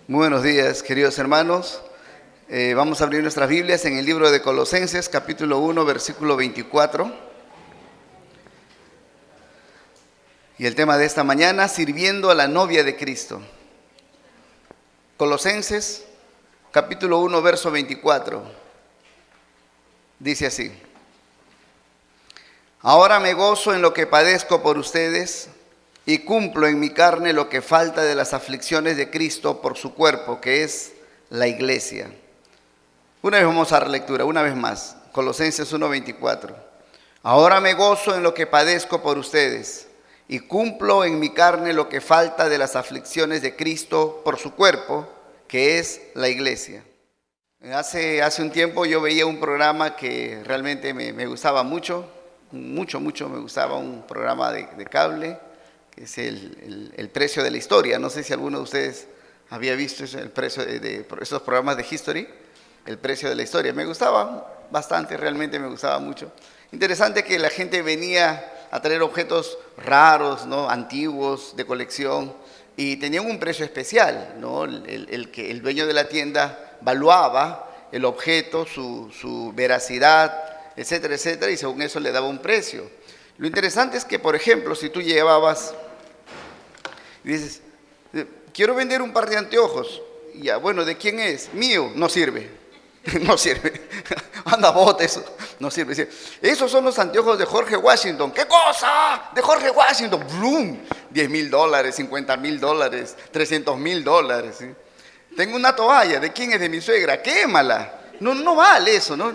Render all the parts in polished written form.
Muy buenos días, queridos hermanos. Vamos a abrir nuestras Biblias en el libro de Colosenses, capítulo 1, versículo 24. Y el tema de esta mañana, sirviendo a la novia de Cristo. Colosenses, capítulo 1, verso 24. Dice así: Ahora me gozo en lo que padezco por ustedes y cumplo en mi carne lo que falta de las aflicciones de Cristo por su cuerpo, que es la iglesia. Una vez vamos a dar lectura, una vez más, Colosenses 1:24. Ahora me gozo en lo que padezco por ustedes y cumplo en mi carne lo que falta de las aflicciones de Cristo por su cuerpo, que es la iglesia. Hace un tiempo yo veía un programa que realmente me gustaba mucho me gustaba, un programa de cable, que es el precio de la historia. No sé si alguno de ustedes había visto el precio de esos programas de History, el precio de la historia. Me gustaba bastante, realmente me gustaba mucho. Interesante que la gente venía a traer objetos raros, ¿no?, antiguos, de colección, y tenían un precio especial, ¿no? El dueño de la tienda valuaba el objeto, su veracidad, etcétera, etcétera, y según eso le daba un precio. Lo interesante es que, por ejemplo, si tú llevabas y dices, quiero vender un par de anteojos, ya, bueno, ¿de quién es? Mío, no sirve, no sirve, anda, bota eso, no sirve. Dice, esos son los anteojos de Jorge Washington. ¿Qué cosa? De Jorge Washington, ¡blum! $10,000, $50,000, $300,000, ¿sí? Tengo una toalla, ¿de quién es? De mi suegra, quémala. No vale eso, ¿no?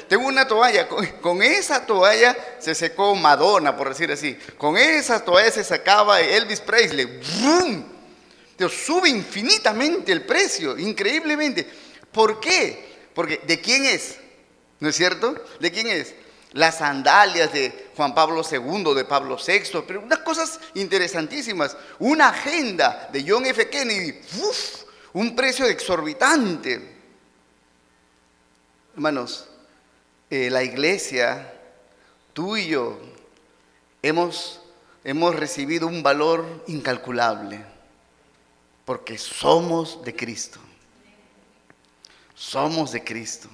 Tengo una toalla, con esa toalla se secó Madonna, por decir así. Con esa toalla se sacaba Elvis Presley. ¡Brum! Entonces, sube infinitamente el precio, increíblemente. ¿Por qué? Porque ¿de quién es? ¿No es cierto? ¿De quién es? Las sandalias de Juan Pablo II, de Pablo VI, pero unas cosas interesantísimas. Una agenda de John F. Kennedy, ¡uf!, un precio exorbitante. Hermanos, la iglesia, tú y yo, hemos recibido un valor incalculable, porque somos de Cristo. Somos de Cristo.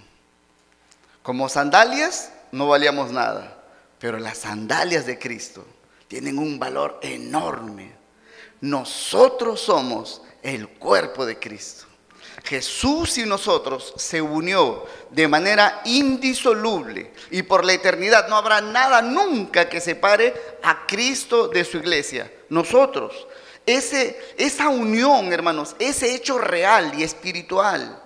Como sandalias no valíamos nada, pero las sandalias de Cristo tienen un valor enorme. Nosotros somos el cuerpo de Cristo. Jesús y nosotros se unió de manera indisoluble y por la eternidad no habrá nada nunca que separe a Cristo de su iglesia. Nosotros, esa unión, hermanos, ese hecho real y espiritual,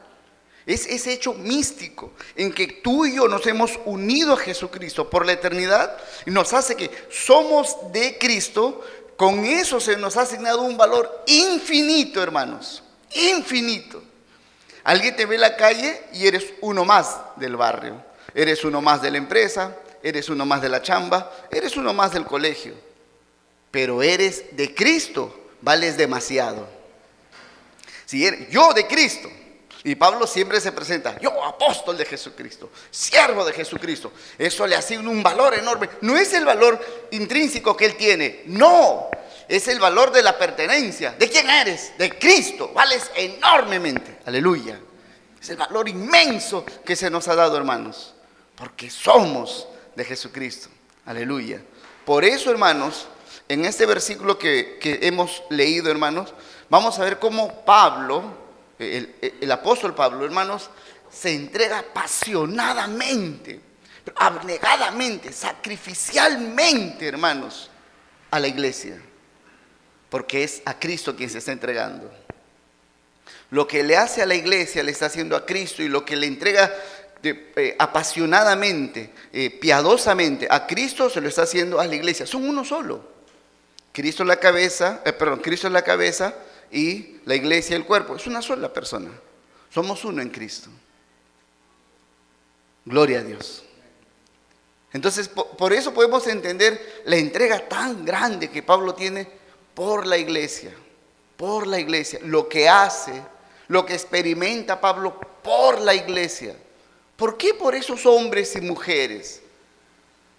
es ese hecho místico en que tú y yo nos hemos unido a Jesucristo por la eternidad y nos hace que somos de Cristo. Con eso se nos ha asignado un valor infinito, hermanos, infinito. Alguien te ve en la calle y eres uno más del barrio, eres uno más de la empresa, eres uno más de la chamba, eres uno más del colegio. Pero eres de Cristo, vales demasiado. Si eres yo de Cristo, y Pablo siempre se presenta, yo apóstol de Jesucristo, siervo de Jesucristo, eso le asigna un valor enorme. No es el valor intrínseco que él tiene, no. Es el valor de la pertenencia. ¿De quién eres? De Cristo. Vales enormemente. Aleluya. Es el valor inmenso que se nos ha dado, hermanos. Porque somos de Jesucristo. Aleluya. Por eso, hermanos, en este versículo que hemos leído, hermanos, vamos a ver cómo Pablo, el apóstol Pablo, hermanos, se entrega apasionadamente, abnegadamente, sacrificialmente, hermanos, a la iglesia. Porque es a Cristo quien se está entregando. Lo que le hace a la iglesia le está haciendo a Cristo, y lo que le entrega apasionadamente, piadosamente a Cristo, se lo está haciendo a la iglesia. Son uno solo. Cristo es la cabeza, Cristo es la cabeza y la iglesia el cuerpo. Es una sola persona. Somos uno en Cristo. Gloria a Dios. Entonces, por eso podemos entender la entrega tan grande que Pablo tiene por la iglesia, lo que hace, lo que experimenta Pablo por la iglesia. ¿Por qué por esos hombres y mujeres?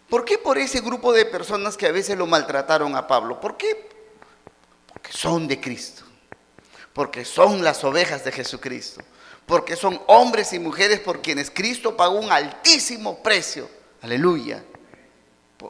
¿Por qué por ese grupo de personas que a veces lo maltrataron a Pablo? ¿Por qué? Porque son de Cristo. porque son las ovejas de Jesucristo, porque son hombres y mujeres por quienes Cristo pagó un altísimo precio. Aleluya.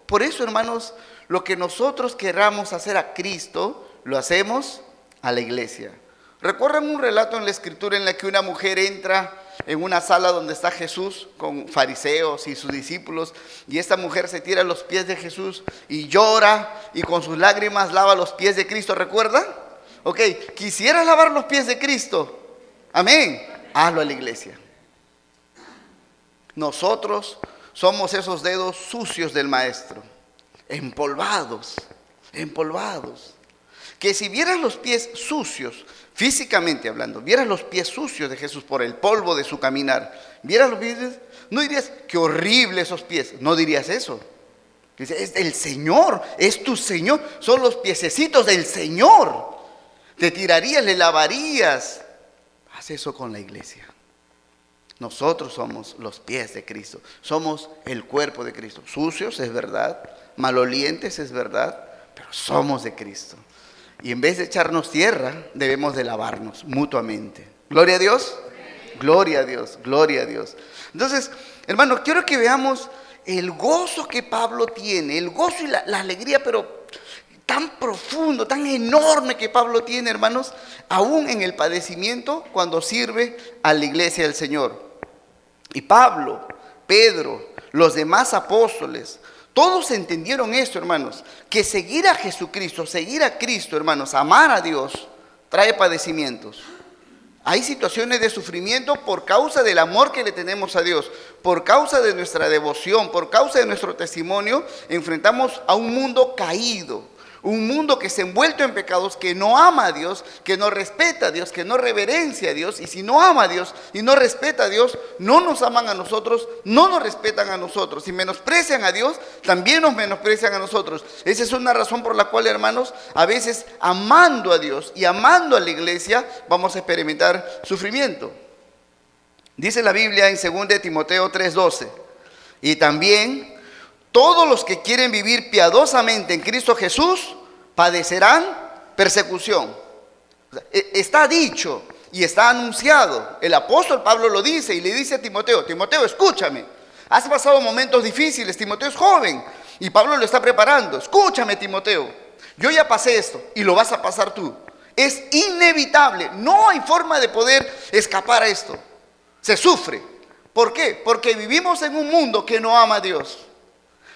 Por eso, hermanos, lo que nosotros queramos hacer a Cristo, lo hacemos a la iglesia. ¿Recuerdan un relato en la Escritura en la que una mujer entra en una sala donde está Jesús con fariseos y sus discípulos, y esta mujer se tira a los pies de Jesús y llora y con sus lágrimas lava los pies de Cristo? ¿Recuerdan? Ok, ¿quisieras lavar los pies de Cristo? Amén. Hazlo a la iglesia. Nosotros somos esos dedos sucios del Maestro, empolvados, que si vieras los pies sucios, físicamente hablando, vieras los pies sucios de Jesús por el polvo de su caminar, vieras los pies, no dirías, qué horrible esos pies, no dirías eso. Dice, es del Señor, es tu Señor, son los piececitos del Señor. Te tirarías, le lavarías. Haz eso con la iglesia. Nosotros somos los pies de Cristo, somos el cuerpo de Cristo. Sucios, es verdad, malolientes, es verdad, pero somos de Cristo. Y en vez de echarnos tierra, debemos de lavarnos mutuamente. Gloria a Dios, gloria a Dios, gloria a Dios. Entonces, hermanos, quiero que veamos el gozo que Pablo tiene, el gozo y la alegría, pero tan profundo, tan enorme que Pablo tiene, hermanos, aún en el padecimiento cuando sirve a la iglesia del Señor. Y Pablo, Pedro, los demás apóstoles, todos entendieron esto, hermanos, que seguir a Jesucristo, seguir a Cristo, hermanos, amar a Dios, trae padecimientos. Hay situaciones de sufrimiento por causa del amor que le tenemos a Dios, por causa de nuestra devoción, por causa de nuestro testimonio. Enfrentamos a un mundo caído, un mundo que se ha envuelto en pecados, que no ama a Dios, que no respeta a Dios, que no reverencia a Dios. Y si no ama a Dios y no respeta a Dios, no nos aman a nosotros, no nos respetan a nosotros. Si menosprecian a Dios, también nos menosprecian a nosotros. Esa es una razón por la cual, hermanos, a veces amando a Dios y amando a la iglesia, vamos a experimentar sufrimiento. Dice la Biblia en 2 Timoteo 3:12, y también todos los que quieren vivir piadosamente en Cristo Jesús padecerán persecución. Está dicho y está anunciado. El apóstol Pablo lo dice y le dice a Timoteo, Timoteo, escúchame. Has pasado momentos difíciles, Timoteo es joven y Pablo lo está preparando. Escúchame, Timoteo, yo ya pasé esto y lo vas a pasar tú. Es inevitable, no hay forma de poder escapar a esto. Se sufre. ¿Por qué? Porque vivimos en un mundo que no ama a Dios.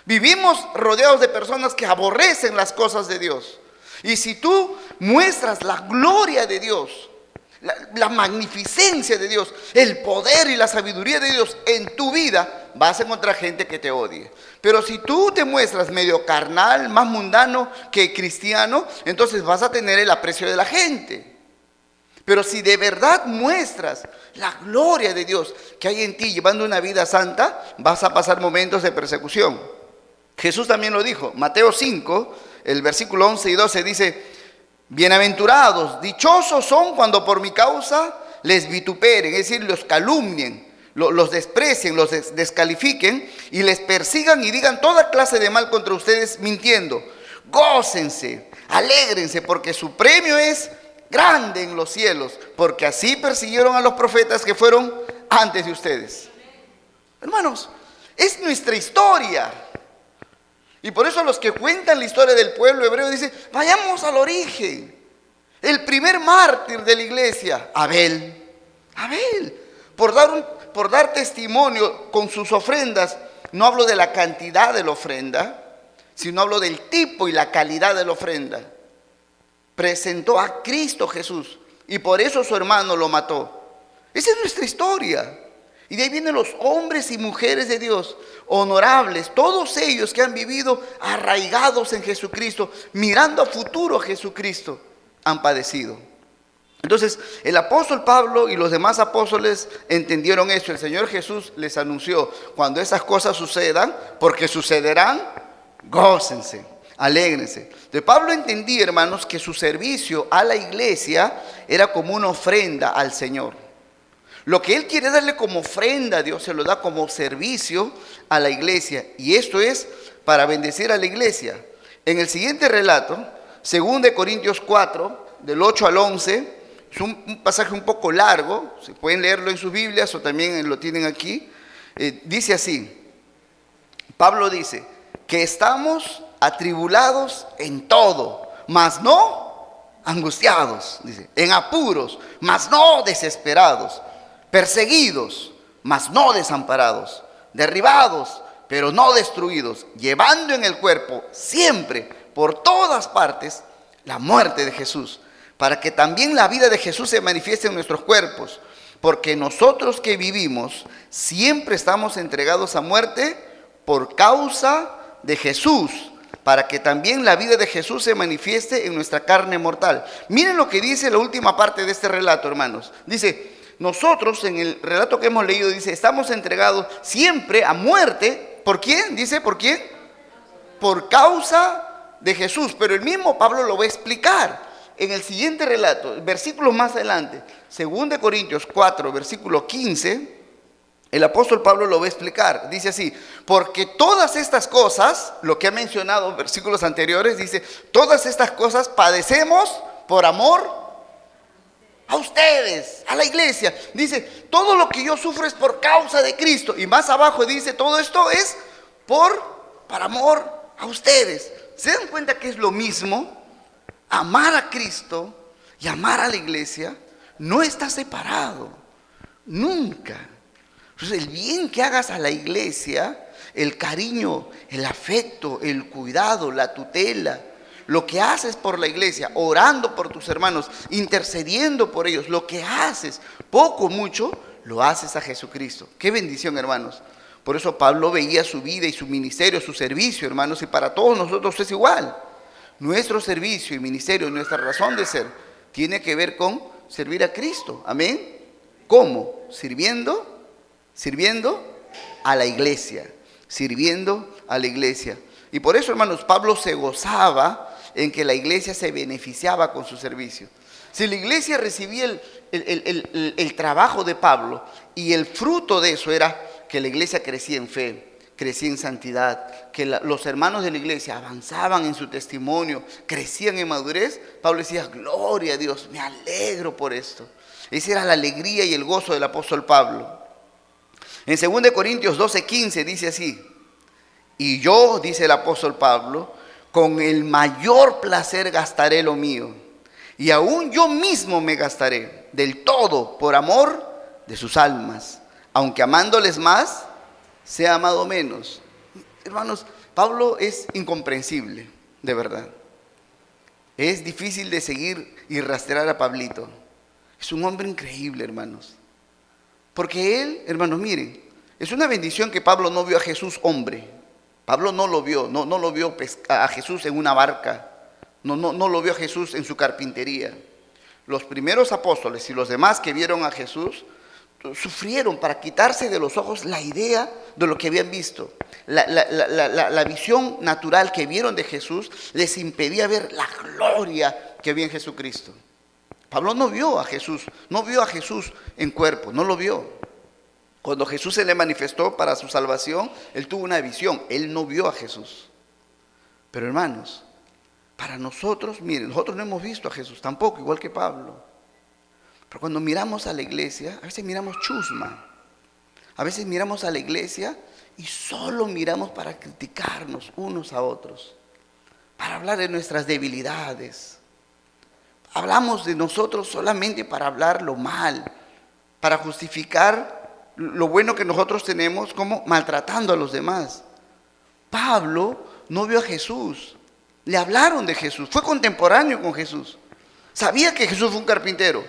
Vivimos rodeados de personas que aborrecen las cosas de Dios. Y si tú muestras la gloria de Dios, la magnificencia de Dios, el poder y la sabiduría de Dios en tu vida, vas a encontrar gente que te odie. Pero si tú te muestras medio carnal, más mundano que cristiano, entonces vas a tener el aprecio de la gente. Pero si de verdad muestras la gloria de Dios que hay en ti llevando una vida santa, vas a pasar momentos de persecución. Jesús también lo dijo, Mateo 5, el versículo 11 y 12 dice, bienaventurados, dichosos son cuando por mi causa les vituperen, es decir, los calumnien, los desprecien, los descalifiquen y les persigan y digan toda clase de mal contra ustedes mintiendo. Gócense, alégrense, porque su premio es grande en los cielos, porque así persiguieron a los profetas que fueron antes de ustedes. Hermanos, es nuestra historia. Y por eso los que cuentan la historia del pueblo hebreo dicen, vayamos al origen. El primer mártir de la iglesia, Abel, por dar testimonio con sus ofrendas. No hablo de la cantidad de la ofrenda, sino hablo del tipo y la calidad de la ofrenda. Presentó a Cristo Jesús y por eso su hermano lo mató. Esa es nuestra historia. Y de ahí vienen los hombres y mujeres de Dios, honorables, todos ellos que han vivido arraigados en Jesucristo, mirando a futuro a Jesucristo, han padecido. Entonces, el apóstol Pablo y los demás apóstoles entendieron esto. El Señor Jesús les anunció, cuando esas cosas sucedan, porque sucederán, gócense, alégrense. De Pablo entendí, hermanos, que su servicio a la iglesia era como una ofrenda al Señor. Lo que Él quiere darle como ofrenda a Dios, se lo da como servicio a la iglesia. Y esto es para bendecir a la iglesia. En el siguiente relato, 2 Corintios 4, del 8 al 11, Es un pasaje un poco largo, si pueden leerlo en sus Biblias o también lo tienen aquí. Dice así, Pablo dice, que estamos atribulados en todo, mas no angustiados, dice, en apuros, mas no desesperados, perseguidos, mas no desamparados, derribados, pero no destruidos, llevando en el cuerpo siempre, por todas partes, la muerte de Jesús, para que también la vida de Jesús se manifieste en nuestros cuerpos, porque nosotros que vivimos siempre estamos entregados a muerte por causa de Jesús, para que también la vida de Jesús se manifieste en nuestra carne mortal. Miren lo que dice la última parte de este relato, hermanos. Dice, nosotros en el relato que hemos leído, dice, estamos entregados siempre a muerte. ¿Por quién? Dice, ¿por quién? Por causa de Jesús. Pero el mismo Pablo lo va a explicar en el siguiente relato, versículos más adelante. 2 Corintios 4, versículo 15, el apóstol Pablo lo va a explicar. Dice así, porque todas estas cosas, lo que ha mencionado en versículos anteriores, dice, todas estas cosas padecemos por amor a ustedes, a la iglesia. Dice, todo lo que yo sufro es por causa de Cristo. Y más abajo dice, todo esto es por amor a ustedes. ¿Se dan cuenta que es lo mismo? Amar a Cristo y amar a la iglesia no está separado, nunca. Entonces, el bien que hagas a la iglesia, el cariño, el afecto, el cuidado, la tutela, lo que haces por la iglesia, orando por tus hermanos, intercediendo por ellos, lo que haces, poco o mucho, lo haces a Jesucristo. Qué bendición, hermanos. Por eso Pablo veía su vida y su ministerio, su servicio, hermanos, y para todos nosotros es igual. Nuestro servicio y ministerio, nuestra razón de ser, tiene que ver con servir a Cristo. Amén. ¿Cómo? Sirviendo a la iglesia. Sirviendo a la iglesia. Y por eso, hermanos, Pablo se gozaba en que la iglesia se beneficiaba con su servicio. Si la iglesia recibía el trabajo de Pablo y el fruto de eso era que la iglesia crecía en fe, crecía en santidad, que los hermanos de la iglesia avanzaban en su testimonio, crecían en madurez, Pablo decía, gloria a Dios, me alegro por esto. Esa era la alegría y el gozo del apóstol Pablo. En 2 Corintios 12:15 dice así, y yo, dice el apóstol Pablo, con el mayor placer gastaré lo mío, y aún yo mismo me gastaré del todo por amor de sus almas, aunque amándoles más, sea amado menos. Hermanos, Pablo es incomprensible, de verdad. Es difícil de seguir y rastrear a Pablito. Es un hombre increíble, hermanos. Porque él, hermanos, miren, es una bendición que Pablo no vio a Jesús hombre. Pablo no lo vio, no lo vio a Jesús en una barca. No lo vio a Jesús en su carpintería. Los primeros apóstoles y los demás que vieron a Jesús sufrieron para quitarse de los ojos la idea de lo que habían visto. La visión natural que vieron de Jesús les impedía ver la gloria que había en Jesucristo. Pablo no vio a Jesús en cuerpo, no lo vio. Cuando Jesús se le manifestó para su salvación, él tuvo una visión, él no vio a Jesús. Pero hermanos, para nosotros, miren, nosotros no hemos visto a Jesús tampoco, igual que Pablo. Pero cuando miramos a la iglesia, a veces miramos chusma. A veces miramos a la iglesia y solo miramos para criticarnos unos a otros, para hablar de nuestras debilidades. Hablamos de nosotros solamente para hablar lo mal, para justificar lo bueno que nosotros tenemos, como maltratando a los demás. Pablo no vio a Jesús, le hablaron de Jesús, fue contemporáneo con Jesús, sabía que Jesús fue un carpintero,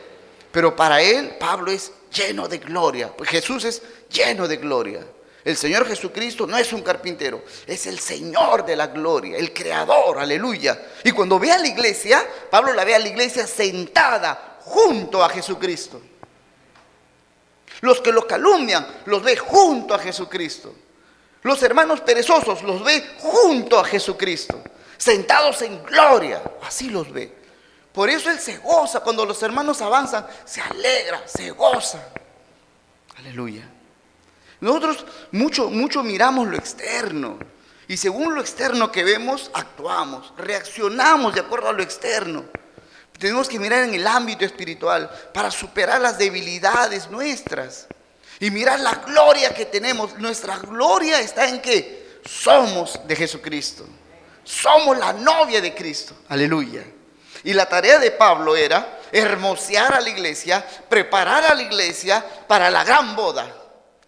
pero para él Pablo es lleno de gloria, pues Jesús es lleno de gloria. El Señor Jesucristo no es un carpintero, es el Señor de la gloria, el Creador, aleluya. Y cuando ve a la iglesia, Pablo la ve a la iglesia sentada junto a Jesucristo. Los que los calumnian, los ve junto a Jesucristo. Los hermanos perezosos los ve junto a Jesucristo, sentados en gloria, así los ve. Por eso él se goza cuando los hermanos avanzan, se alegra, se goza. Aleluya. Nosotros mucho miramos lo externo y según lo externo que vemos, actuamos, reaccionamos de acuerdo a lo externo. Tenemos que mirar en el ámbito espiritual para superar las debilidades nuestras y mirar la gloria que tenemos. Nuestra gloria está en que somos de Jesucristo. Somos la novia de Cristo. Aleluya. Y la tarea de Pablo era hermosear a la iglesia, preparar a la iglesia para la gran boda.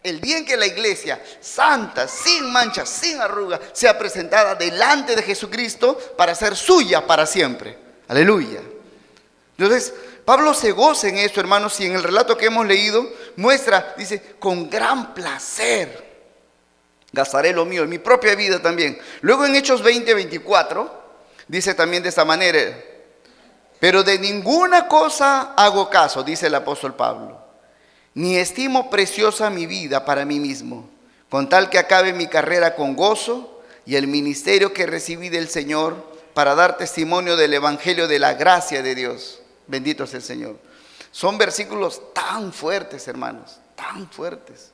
El día en que la iglesia, santa, sin mancha, sin arruga, sea presentada delante de Jesucristo para ser suya para siempre. Aleluya. Entonces, Pablo se goza en esto, hermanos, y en el relato que hemos leído muestra, dice, con gran placer gastaré lo mío, en mi propia vida también. Luego en Hechos 20:24, dice también de esta manera, pero de ninguna cosa hago caso, dice el apóstol Pablo, ni estimo preciosa mi vida para mí mismo, con tal que acabe mi carrera con gozo y el ministerio que recibí del Señor para dar testimonio del evangelio de la gracia de Dios. Bendito sea el Señor. Son versículos tan fuertes, hermanos, tan fuertes.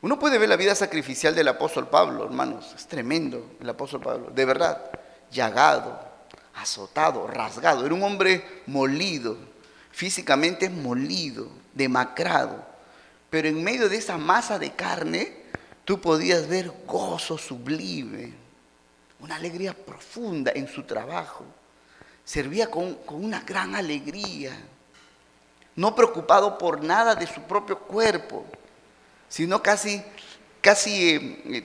Uno puede ver la vida sacrificial del apóstol Pablo, hermanos. Es tremendo el apóstol Pablo, de verdad. Llagado, azotado, rasgado. Era un hombre molido, físicamente molido, demacrado. Pero en medio de esa masa de carne, tú podías ver gozo sublime, una alegría profunda en su trabajo. Servía con una gran alegría, no preocupado por nada de su propio cuerpo, sino casi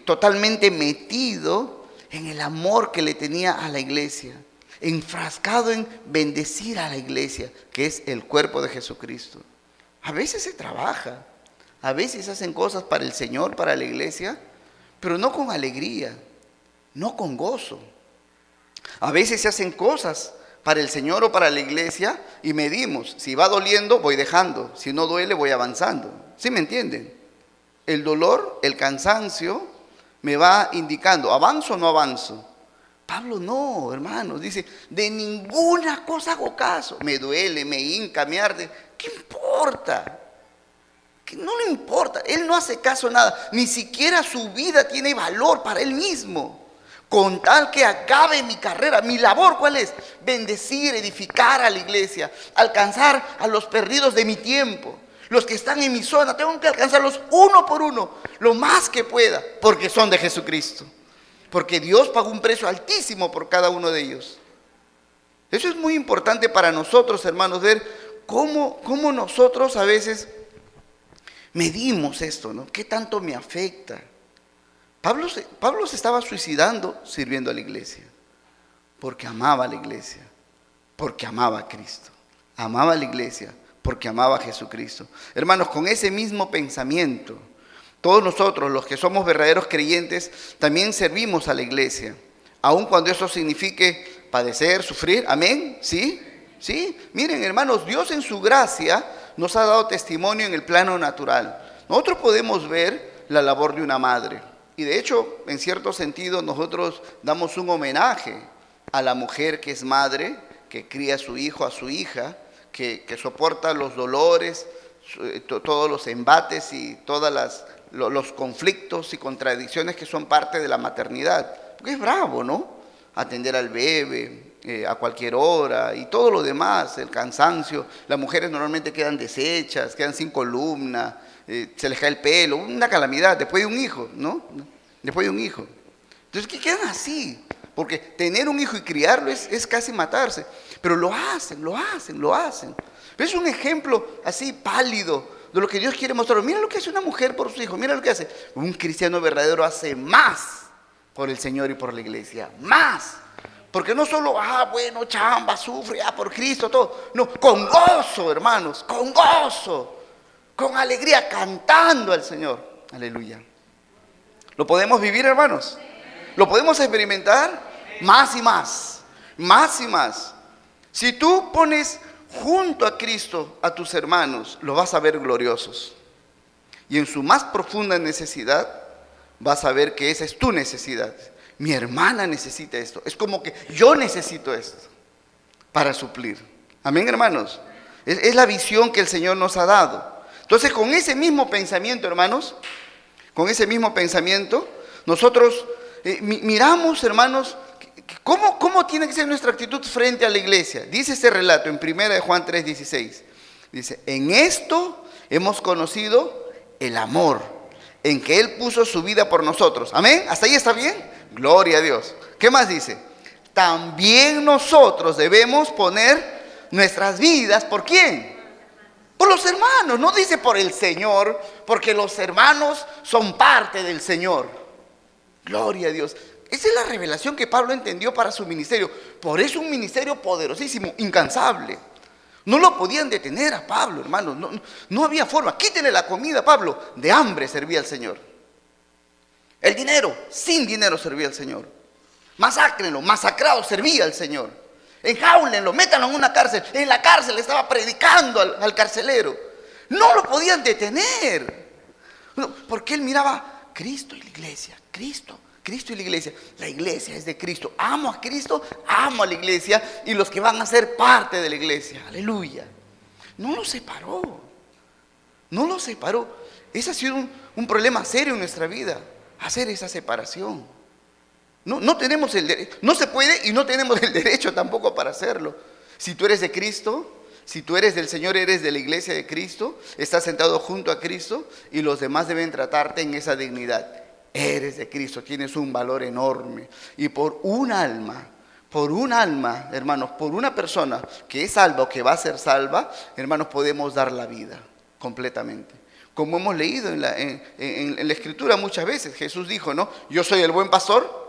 totalmente metido en el amor que le tenía a la iglesia, enfrascado en bendecir a la iglesia, que es el cuerpo de Jesucristo. A veces se trabaja, a veces se hacen cosas para el Señor, para la iglesia, pero no con alegría, no con gozo. A veces se hacen cosas para el Señor o para la iglesia y medimos. Si va doliendo, voy dejando. Si no duele, voy avanzando. ¿Sí me entienden? El dolor, el cansancio me va indicando, ¿avanzo o no avanzo? Pablo no, hermanos, dice, de ninguna cosa hago caso. Me duele, me hinca, me arde. ¿Qué importa? Que no le importa. Él no hace caso a nada. Ni siquiera su vida tiene valor para él mismo. Con tal que acabe mi carrera, mi labor, ¿cuál es? Bendecir, edificar a la iglesia, alcanzar a los perdidos de mi tiempo, los que están en mi zona. Tengo que alcanzarlos uno por uno, lo más que pueda, porque son de Jesucristo. Porque Dios pagó un precio altísimo por cada uno de ellos. Eso es muy importante para nosotros, hermanos, ver cómo nosotros a veces medimos esto, ¿no? ¿Qué tanto me afecta? Pablo se estaba suicidando sirviendo a la iglesia, porque amaba a la iglesia, porque amaba a Cristo. Amaba a la iglesia, porque amaba a Jesucristo. Hermanos, con ese mismo pensamiento, todos nosotros, los que somos verdaderos creyentes, también servimos a la iglesia, aun cuando eso signifique padecer, sufrir. ¿Amén? ¿Sí? ¿Sí? Miren, hermanos, Dios en su gracia nos ha dado testimonio en el plano natural. Nosotros podemos ver la labor de una madre. Y de hecho, en cierto sentido, nosotros damos un homenaje a la mujer que es madre, que cría a su hijo, a su hija, que soporta los dolores, todos los embates y todos los conflictos y contradicciones que son parte de la maternidad. Porque es bravo, ¿no? Atender al bebé a cualquier hora y todo lo demás, el cansancio. Las mujeres normalmente quedan deshechas, quedan sin columna, se les cae el pelo, una calamidad después de un hijo, ¿no? Después de un hijo. Entonces, ¿qué quedan así? Porque tener un hijo y criarlo es casi matarse. Pero lo hacen. Pero es un ejemplo así pálido de lo que Dios quiere mostrar. Mira lo que hace una mujer por sus hijos, mira lo que hace. Un cristiano verdadero hace más por el Señor y por la iglesia, más. Porque no solo, bueno, chamba, sufre, por Cristo, todo. No, con gozo, hermanos, con gozo. Con alegría, cantando al Señor. Aleluya. ¿Lo podemos vivir, hermanos? ¿Lo podemos experimentar? Más y más. Más y más. Si tú pones junto a Cristo a tus hermanos, los vas a ver gloriosos. Y en su más profunda necesidad, vas a ver que esa es tu necesidad. Mi hermana necesita esto. Es como que yo necesito esto para suplir. Amén, hermanos. Es la visión que el Señor nos ha dado. Entonces, con ese mismo pensamiento, hermanos, con ese mismo pensamiento, nosotros miramos, hermanos, ¿Cómo tiene que ser nuestra actitud frente a la iglesia? Dice este relato en 1 Juan 3:16. Dice, en esto hemos conocido el amor, en que Él puso su vida por nosotros. Amén. ¿Hasta ahí está bien? Gloria a Dios. ¿Qué más dice? También nosotros debemos poner nuestras vidas, ¿por quién? Por los hermanos. No dice por el Señor, porque los hermanos son parte del Señor. Gloria a Dios. Esa es la revelación que Pablo entendió para su ministerio. Por eso un ministerio poderosísimo, incansable. No lo podían detener a Pablo, hermano. No había forma. Quítenle la comida a Pablo. De hambre servía al Señor. El dinero, sin dinero servía al Señor. Masácrenlo, masacrado servía al Señor. Enjáulenlo, métanlo en una cárcel. En la cárcel estaba predicando al carcelero. No lo podían detener. Porque él miraba Cristo y la iglesia. Cristo y la iglesia. La iglesia es de Cristo. Amo a Cristo, amo a la iglesia y los que van a ser parte de la iglesia. Aleluya. No los separó. Ese ha sido un problema serio en nuestra vida. Hacer esa separación. No tenemos no se puede y no tenemos el derecho tampoco para hacerlo. Si tú eres de Cristo, si tú eres del Señor, eres de la iglesia de Cristo, estás sentado junto a Cristo y los demás deben tratarte en esa dignidad. Eres de Cristo, tienes un valor enorme. Y por un alma, hermanos, por una persona que es salva o que va a ser salva, hermanos, podemos dar la vida completamente. Como hemos leído en la Escritura muchas veces, Jesús dijo, ¿no? Yo soy el buen pastor,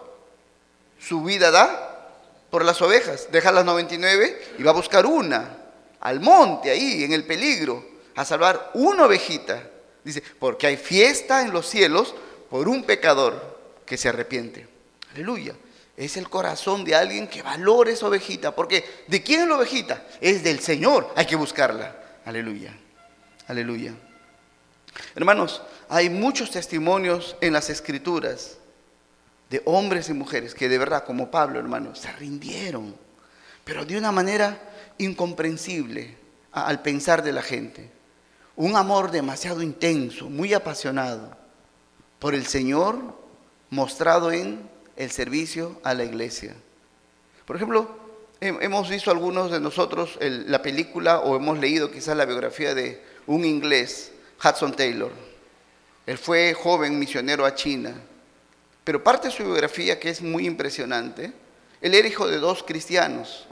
su vida da por las ovejas, deja las 99 y va a buscar una, al monte ahí, en el peligro, a salvar una ovejita. Dice, porque hay fiesta en los cielos por un pecador que se arrepiente. Aleluya. Es el corazón de alguien que valora esa ovejita. Porque ¿de quién es la ovejita? Es del Señor. Hay que buscarla. Aleluya. Aleluya. Hermanos, hay muchos testimonios en las Escrituras de hombres y mujeres que de verdad, como Pablo, hermanos, se rindieron, pero de una manera incomprensible al pensar de la gente. Un amor demasiado intenso, muy apasionado por el Señor, mostrado en el servicio a la iglesia. Por ejemplo, hemos visto algunos de nosotros la película o hemos leído quizás la biografía de un inglés, Hudson Taylor. Él fue joven misionero a China, pero parte de su biografía que es muy impresionante, él era hijo de 2 cristianos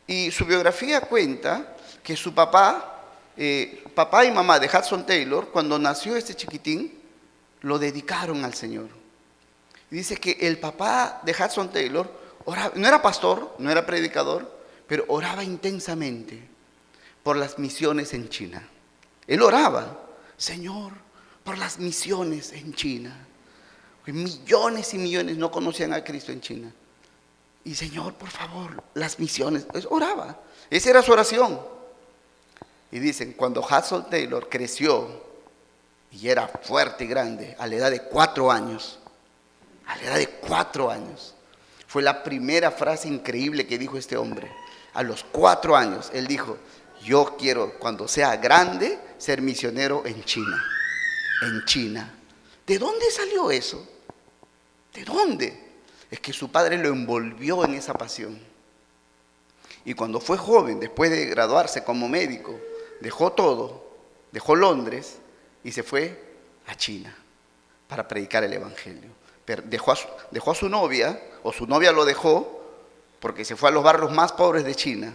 y su biografía cuenta que su papá y mamá de Hudson Taylor, cuando nació este chiquitín, lo dedicaron al Señor. Dice que el papá de Hudson Taylor oraba, no era pastor, no era predicador, pero oraba intensamente por las misiones en China. Él oraba, Señor, por las misiones en China. Millones y millones no conocían a Cristo en China. Y Señor, por favor, las misiones. Oraba. Esa era su oración. Y dicen, cuando Hudson Taylor creció y era fuerte y grande, a la edad de 4 años, fue la primera frase increíble que dijo este hombre. A los 4 años, él dijo, yo quiero, cuando sea grande, ser misionero en China. En China. ¿De dónde salió eso? ¿De dónde? Es que su padre lo envolvió en esa pasión. Y cuando fue joven, después de graduarse como médico, dejó todo, dejó Londres y se fue a China para predicar el evangelio. Pero dejó a su novia, o su novia lo dejó, porque se fue a los barrios más pobres de China,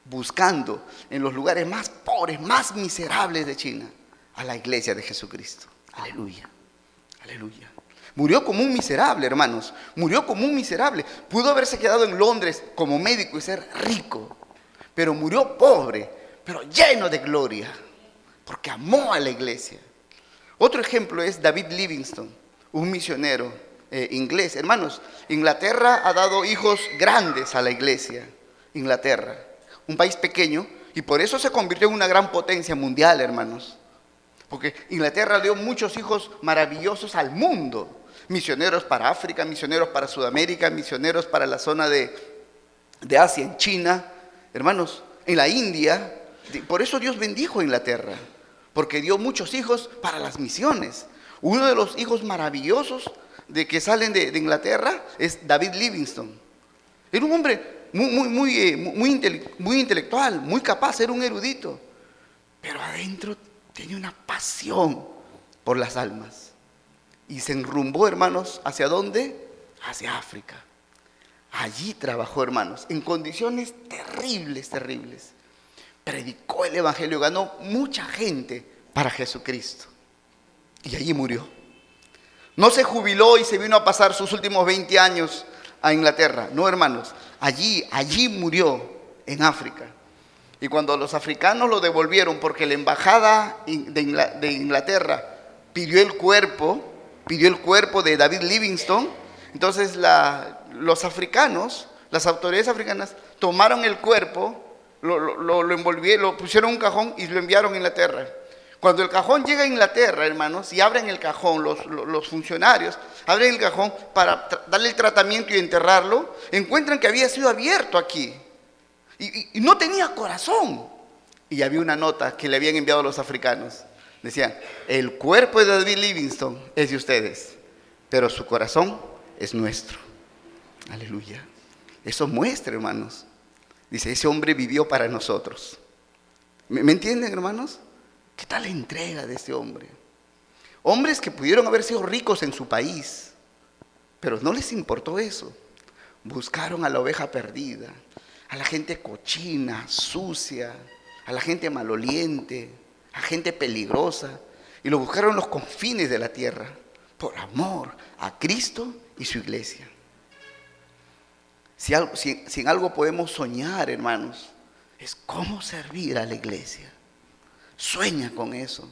buscando en los lugares más pobres, más miserables de China, a la iglesia de Jesucristo. Aleluya, aleluya. Murió como un miserable, hermanos. Murió como un miserable. Pudo haberse quedado en Londres como médico y ser rico, pero murió pobre, pero lleno de gloria, porque amó a la iglesia. Otro ejemplo es David Livingstone, un misionero inglés. Hermanos, Inglaterra ha dado hijos grandes a la iglesia. Inglaterra, un país pequeño, y por eso se convirtió en una gran potencia mundial, hermanos. Porque Inglaterra dio muchos hijos maravillosos al mundo. Misioneros para África, misioneros para Sudamérica, misioneros para la zona de Asia, en China. Hermanos, en la India. Por eso Dios bendijo a Inglaterra, porque dio muchos hijos para las misiones. Uno de los hijos maravillosos de que salen de Inglaterra es David Livingstone, Era un hombre muy intelectual, muy capaz, era un erudito. Pero adentro tenía una pasión por las almas. Y se enrumbó, hermanos, ¿hacia dónde? Hacia África. Allí trabajó, hermanos, en condiciones terribles, terribles. Predicó el evangelio, ganó mucha gente para Jesucristo. Y allí murió. No se jubiló y se vino a pasar sus últimos 20 años a Inglaterra. No, hermanos, allí murió, en África. Y cuando los africanos lo devolvieron, porque la embajada de Inglaterra pidió el cuerpo de David Livingstone, entonces los africanos, las autoridades africanas, tomaron el cuerpo, lo envolvieron, lo pusieron en un cajón y lo enviaron a Inglaterra. Cuando el cajón llega a Inglaterra, hermanos, y abren el cajón, los funcionarios abren el cajón para darle el tratamiento y enterrarlo, encuentran que había sido abierto aquí y no tenía corazón. Y había una nota que le habían enviado a los africanos. Decían: el cuerpo de David Livingstone es de ustedes, pero su corazón es nuestro. Aleluya. Eso muestra, hermanos. Dice, ese hombre vivió para nosotros. ¿Me entienden, hermanos? ¿Qué tal la entrega de ese hombre? Hombres que pudieron haber sido ricos en su país, pero no les importó eso. Buscaron a la oveja perdida, a la gente cochina, sucia, a la gente maloliente, a gente peligrosa, y lo buscaron en los confines de la tierra, por amor a Cristo y su iglesia. Si en algo podemos soñar, hermanos, es cómo servir a la iglesia. Sueña con eso.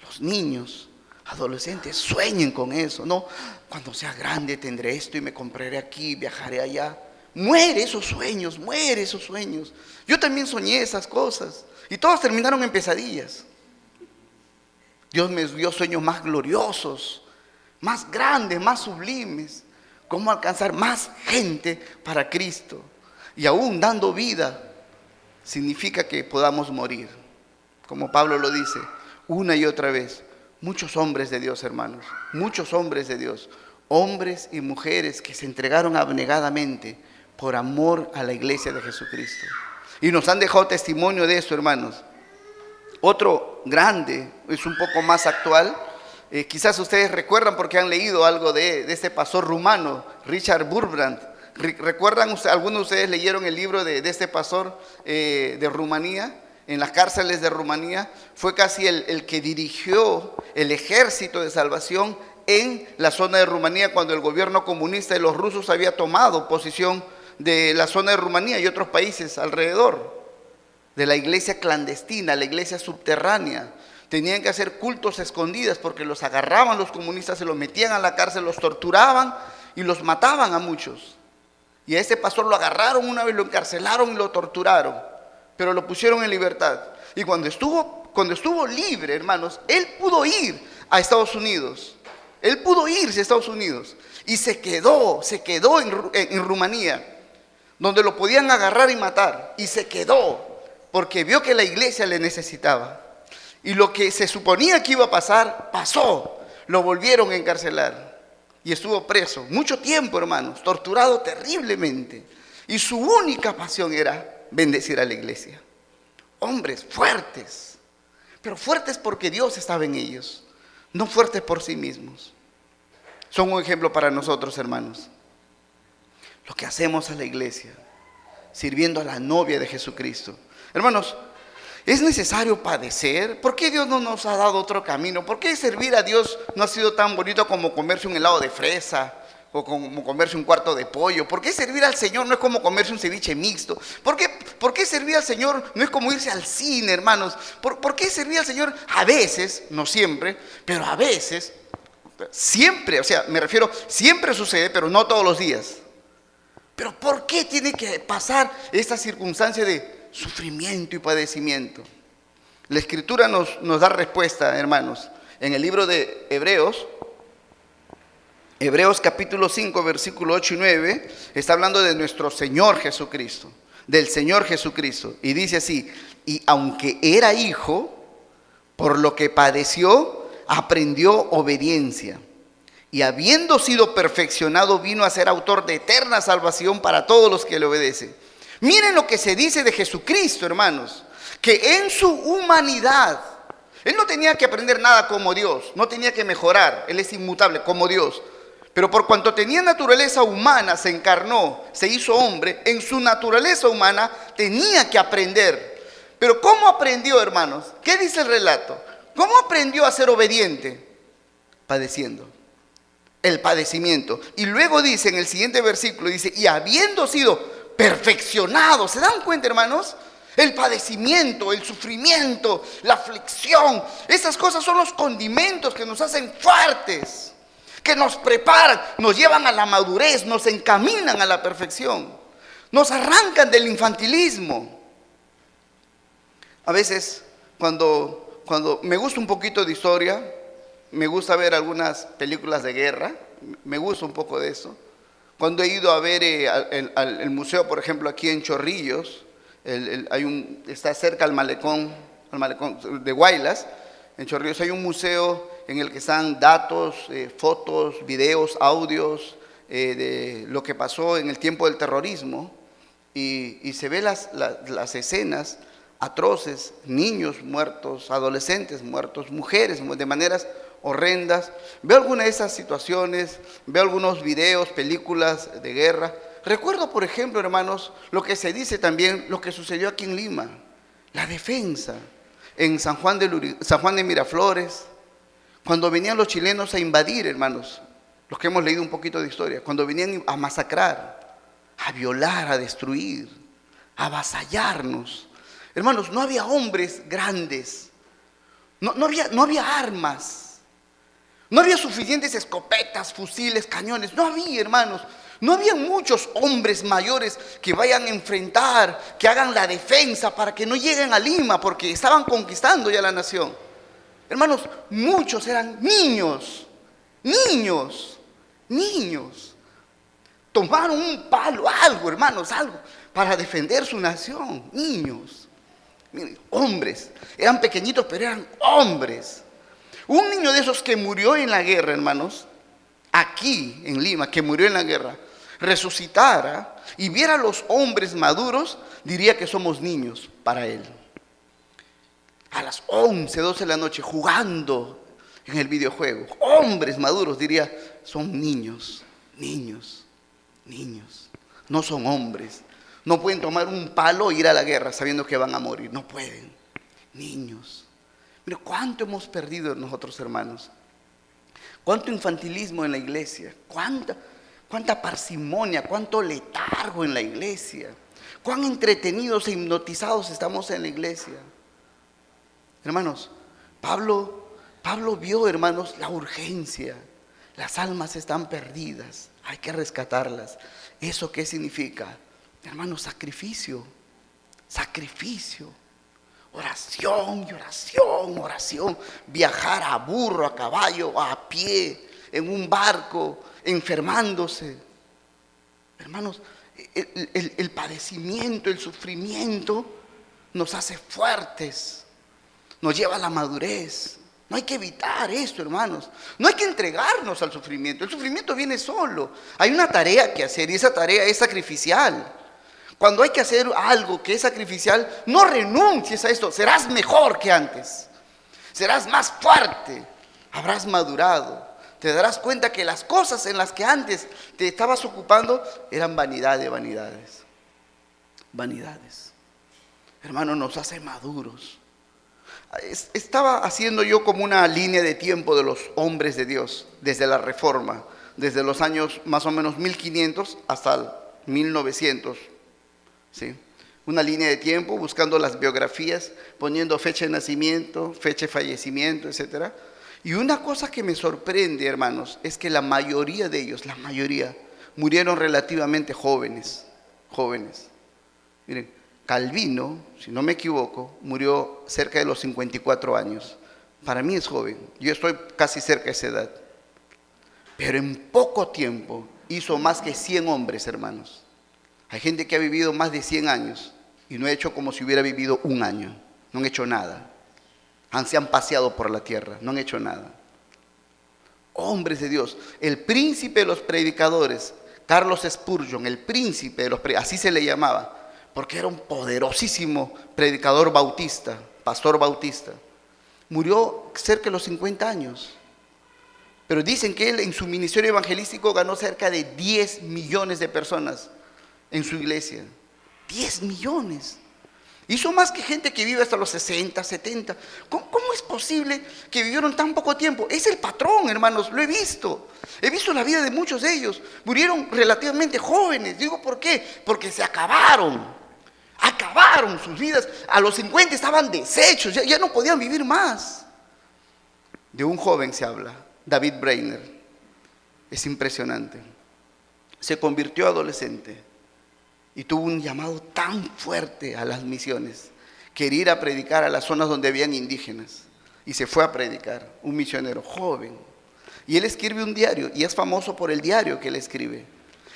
Los niños, adolescentes, sueñen con eso. No, cuando sea grande tendré esto y me compraré aquí, viajaré allá. Muere esos sueños, muere esos sueños. Yo también soñé esas cosas y todas terminaron en pesadillas. Dios me dio sueños más gloriosos, más grandes, más sublimes. Cómo alcanzar más gente para Cristo. Y aún dando vida significa que podamos morir. Como Pablo lo dice una y otra vez. Muchos hombres de Dios, hermanos, muchos hombres de Dios, hombres y mujeres que se entregaron abnegadamente por amor a la iglesia de Jesucristo. Y nos han dejado testimonio de eso, hermanos. Otro grande, es un poco más actual. Quizás ustedes recuerdan porque han leído algo de este pastor rumano, Richard Wurmbrand. ¿Recuerdan? Algunos de ustedes leyeron el libro de este pastor de Rumanía, en las cárceles de Rumanía. Fue casi el que dirigió el ejército de salvación en la zona de Rumanía cuando el gobierno comunista de los rusos había tomado posesión de la zona de Rumanía y otros países alrededor. De la iglesia clandestina, la iglesia subterránea. Tenían que hacer cultos escondidas porque los agarraban los comunistas, se los metían a la cárcel, los torturaban y los mataban a muchos. Y a este pastor lo agarraron una vez, lo encarcelaron y lo torturaron, pero lo pusieron en libertad. Y cuando estuvo libre, hermanos, él pudo ir a Estados Unidos. Él pudo irse a Estados Unidos y se quedó en Rumanía, donde lo podían agarrar y matar. Y se quedó porque vio que la iglesia le necesitaba. Y lo que se suponía que iba a pasar, pasó. Lo volvieron a encarcelar. Y estuvo preso mucho tiempo, hermanos, torturado terriblemente. Y su única pasión era bendecir a la iglesia. Hombres fuertes, pero fuertes porque Dios estaba en ellos, no fuertes por sí mismos. Son un ejemplo para nosotros, hermanos. Lo que hacemos a la iglesia, sirviendo a la novia de Jesucristo. Hermanos, ¿es necesario padecer? ¿Por qué Dios no nos ha dado otro camino? ¿Por qué servir a Dios no ha sido tan bonito como comerse un helado de fresa o como comerse un cuarto de pollo? ¿Por qué servir al Señor no es como comerse un ceviche mixto? ¿Por qué servir al Señor no es como irse al cine, hermanos? ¿Por qué servir al Señor a veces, no siempre, pero a veces, siempre, o sea, me refiero, siempre sucede, pero no todos los días? ¿Pero por qué tiene que pasar esta circunstancia de sufrimiento y padecimiento? La Escritura nos da respuesta, hermanos. En el libro de Hebreos capítulo 5, versículo 8 y 9, está hablando de nuestro Señor Jesucristo, del Señor Jesucristo. Y dice así: y aunque era hijo, por lo que padeció, aprendió obediencia. y habiendo sido perfeccionado, vino a ser autor de eterna salvación para todos los que le obedecen. Miren lo que se dice de Jesucristo, hermanos, que en su humanidad, Él no tenía que aprender nada como Dios, no tenía que mejorar, Él es inmutable como Dios. Pero por cuanto tenía naturaleza humana, se encarnó, se hizo hombre, en su naturaleza humana tenía que aprender. Pero ¿cómo aprendió, hermanos? ¿Qué dice el relato? ¿Cómo aprendió a ser obediente? Padeciendo. El padecimiento. Y luego dice en el siguiente versículo, dice, y habiendo sido perfeccionado, ¿se dan cuenta, hermanos? El padecimiento, el sufrimiento, la aflicción, esas cosas son los condimentos que nos hacen fuertes, que nos preparan, nos llevan a la madurez, nos encaminan a la perfección, nos arrancan del infantilismo. A veces, cuando me gusta un poquito de historia, me gusta ver algunas películas de guerra, me gusta un poco de eso. Cuando he ido a ver el museo, por ejemplo, aquí en Chorrillos, está cerca al malecón de Guaylas, en Chorrillos hay un museo en el que están datos, fotos, videos, audios de lo que pasó en el tiempo del terrorismo, y se ve las escenas atroces, niños muertos, adolescentes muertos, mujeres de maneras horrendas. Veo algunas de esas situaciones, veo algunos videos, películas de guerra. Recuerdo, por ejemplo, hermanos, lo que se dice también, lo que sucedió aquí en Lima, la defensa en San Juan de Miraflores, cuando venían los chilenos a invadir, hermanos, los que hemos leído un poquito de historia, cuando venían a masacrar, a violar, a destruir, a avasallarnos. Hermanos, no había hombres grandes, no había armas, no había suficientes escopetas, fusiles, cañones, no había, hermanos. No había muchos hombres mayores que vayan a enfrentar, que hagan la defensa para que no lleguen a Lima, porque estaban conquistando ya la nación. Hermanos, muchos eran niños. Tomaron un palo, algo, hermanos, algo, para defender su nación. Niños. Miren, hombres. Eran pequeñitos, pero eran hombres. Un niño de esos que murió en la guerra, hermanos, aquí en Lima, que murió en la guerra, resucitara y viera a los hombres maduros, diría que somos niños para él. A las 11, 12 de la noche, jugando en el videojuego, hombres maduros, diría, son niños, no son hombres. No pueden tomar un palo e ir a la guerra sabiendo que van a morir, no pueden. Niños. Mira, ¿cuánto hemos perdido nosotros, hermanos? ¿Cuánto infantilismo en la iglesia? ¿Cuánta parsimonia? ¿Cuánto letargo en la iglesia? ¿Cuán entretenidos e hipnotizados estamos en la iglesia? Hermanos, Pablo vio, hermanos, la urgencia. Las almas están perdidas, hay que rescatarlas. ¿Eso qué significa? Hermanos, sacrificio. Oración y oración. Viajar a burro, a caballo, a pie, en un barco, enfermándose. Hermanos, el padecimiento, el sufrimiento nos hace fuertes, nos lleva a la madurez. No hay que evitar esto, hermanos. No hay que entregarnos al sufrimiento. El sufrimiento viene solo. Hay una tarea que hacer y esa tarea es sacrificial. Cuando hay que hacer algo que es sacrificial, no renuncies a esto. Serás mejor que antes. Serás más fuerte. Habrás madurado. Te darás cuenta que las cosas en las que antes te estabas ocupando eran vanidad de vanidades. Vanidades. Hermano, nos hace maduros. Estaba haciendo yo como una línea de tiempo de los hombres de Dios desde la Reforma, desde los años más o menos 1500 hasta el 1900. ¿Sí? Una línea de tiempo buscando las biografías, poniendo fecha de nacimiento, fecha de fallecimiento, etc. Y una cosa que me sorprende, hermanos, es que la mayoría de ellos, murieron relativamente jóvenes. Miren, Calvino, si no me equivoco, murió cerca de los 54 años. Para mí es joven, yo estoy casi cerca de esa edad. Pero en poco tiempo hizo más que 100 hombres, hermanos. Hay gente que ha vivido más de 100 años y no ha hecho como si hubiera vivido un año. No han hecho nada. Se han paseado por la tierra, no han hecho nada. hombres de Dios. El príncipe de los predicadores, Carlos Spurgeon, el príncipe de los predicadores, así se le llamaba, porque era un poderosísimo predicador bautista, pastor bautista. Murió cerca de los 50 años. Pero dicen que él en su ministerio evangelístico ganó cerca de 10 millones de personas en su iglesia. 10 millones. Hizo más que gente que vive hasta los 60, 70. ¿Cómo es posible que vivieron tan poco tiempo? Es el patrón, hermanos, lo he visto. He visto la vida de muchos de ellos. Murieron relativamente jóvenes. Digo, ¿por qué? Porque se acabaron. Acabaron sus vidas. A los 50 estaban deshechos, ya no podían vivir más. De un joven se habla, David Brainerd. Es impresionante. Se convirtió adolescente y tuvo un llamado tan fuerte a las misiones. Quería ir a predicar a las zonas donde habían indígenas. Y se fue a predicar, un misionero joven. Y él escribe un diario, y es famoso por el diario que él escribe.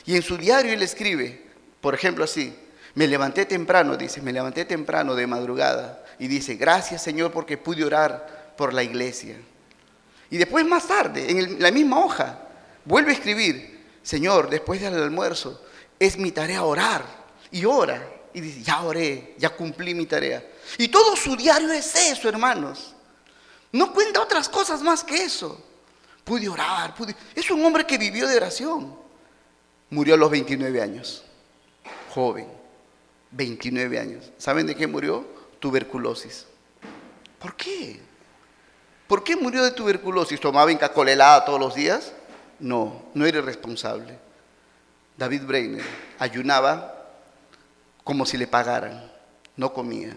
Y en su diario él escribe, por ejemplo así: me levanté temprano, dice, me levanté temprano de madrugada. Y dice, gracias Señor porque pude orar por la iglesia. Y después más tarde, en la misma hoja, vuelve a escribir, Señor, después del almuerzo, es mi tarea orar. Y ora. Y dice, ya oré, ya cumplí mi tarea. Y todo su diario es eso, hermanos. No cuenta otras cosas más que eso. Pude orar, Es un hombre que vivió de oración. Murió a los 29 años. Joven. 29 años. ¿Saben de qué murió? Tuberculosis. ¿Por qué? ¿Por qué murió de tuberculosis? ¿Tomaba Inca-Cola todos los días? No era irresponsable. David Brainerd ayunaba como si le pagaran. No comía.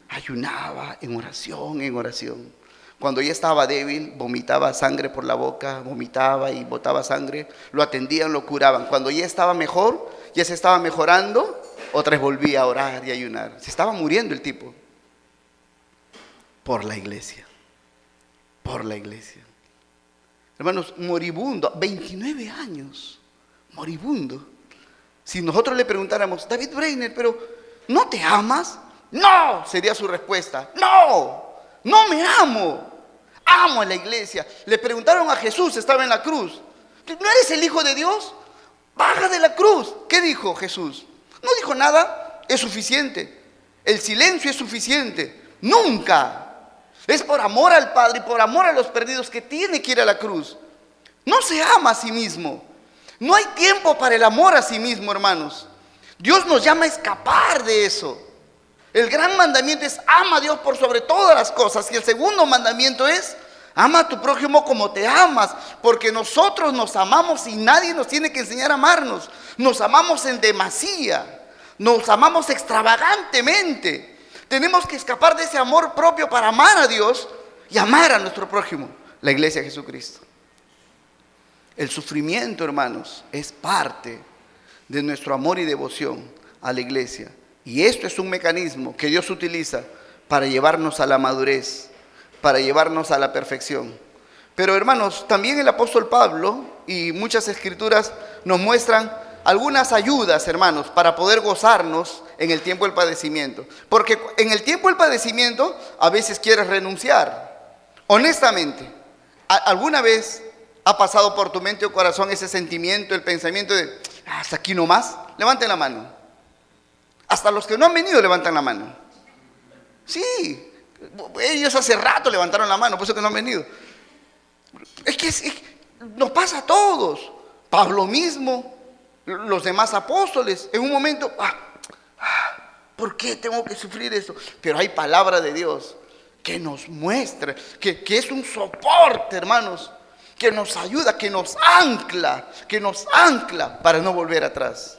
Ayunaba en oración. Cuando ya estaba débil, vomitaba sangre por la boca, vomitaba y botaba sangre. Lo atendían, lo curaban. Cuando ya estaba mejor, ya se estaba mejorando, otra vez volvía a orar y ayunar. Se estaba muriendo el tipo. Por la iglesia. Hermanos, moribundo, 29 años. Moribundo. Si nosotros le preguntáramos, David Brainerd, pero ¿no te amas? No, sería su respuesta. No me amo. Amo a la iglesia. Le preguntaron a Jesús, estaba en la cruz, ¿no eres el Hijo de Dios? Baja de la cruz. ¿Qué dijo Jesús? No dijo nada, es suficiente. El silencio es suficiente. Nunca. Es por amor al Padre y por amor a los perdidos que tiene que ir a la cruz. No se ama a sí mismo. No hay tiempo para el amor a sí mismo, hermanos. Dios nos llama a escapar de eso. El gran mandamiento es ama a Dios por sobre todas las cosas. Y el segundo mandamiento es ama a tu prójimo como te amas. Porque nosotros nos amamos y nadie nos tiene que enseñar a amarnos. Nos amamos en demasía. Nos amamos extravagantemente. Tenemos que escapar de ese amor propio para amar a Dios y amar a nuestro prójimo, la iglesia de Jesucristo. El sufrimiento, hermanos, es parte de nuestro amor y devoción a la iglesia. Y esto es un mecanismo que Dios utiliza para llevarnos a la madurez, para llevarnos a la perfección. Pero, hermanos, también el apóstol Pablo y muchas escrituras nos muestran algunas ayudas, hermanos, para poder gozarnos en el tiempo del padecimiento. Porque en el tiempo del padecimiento a veces quieres renunciar. Honestamente, ¿alguna vez ha pasado por tu mente o corazón ese sentimiento, el pensamiento de hasta aquí nomás? Levanten la mano. Hasta los que no han venido levantan la mano. Sí, ellos hace rato levantaron la mano, por eso que no han venido. Es que nos pasa a todos. Pablo mismo, los demás apóstoles, en un momento, ¿por qué tengo que sufrir esto? Pero hay palabra de Dios que nos muestra, que es un soporte, hermanos, que nos ayuda, que nos ancla para no volver atrás,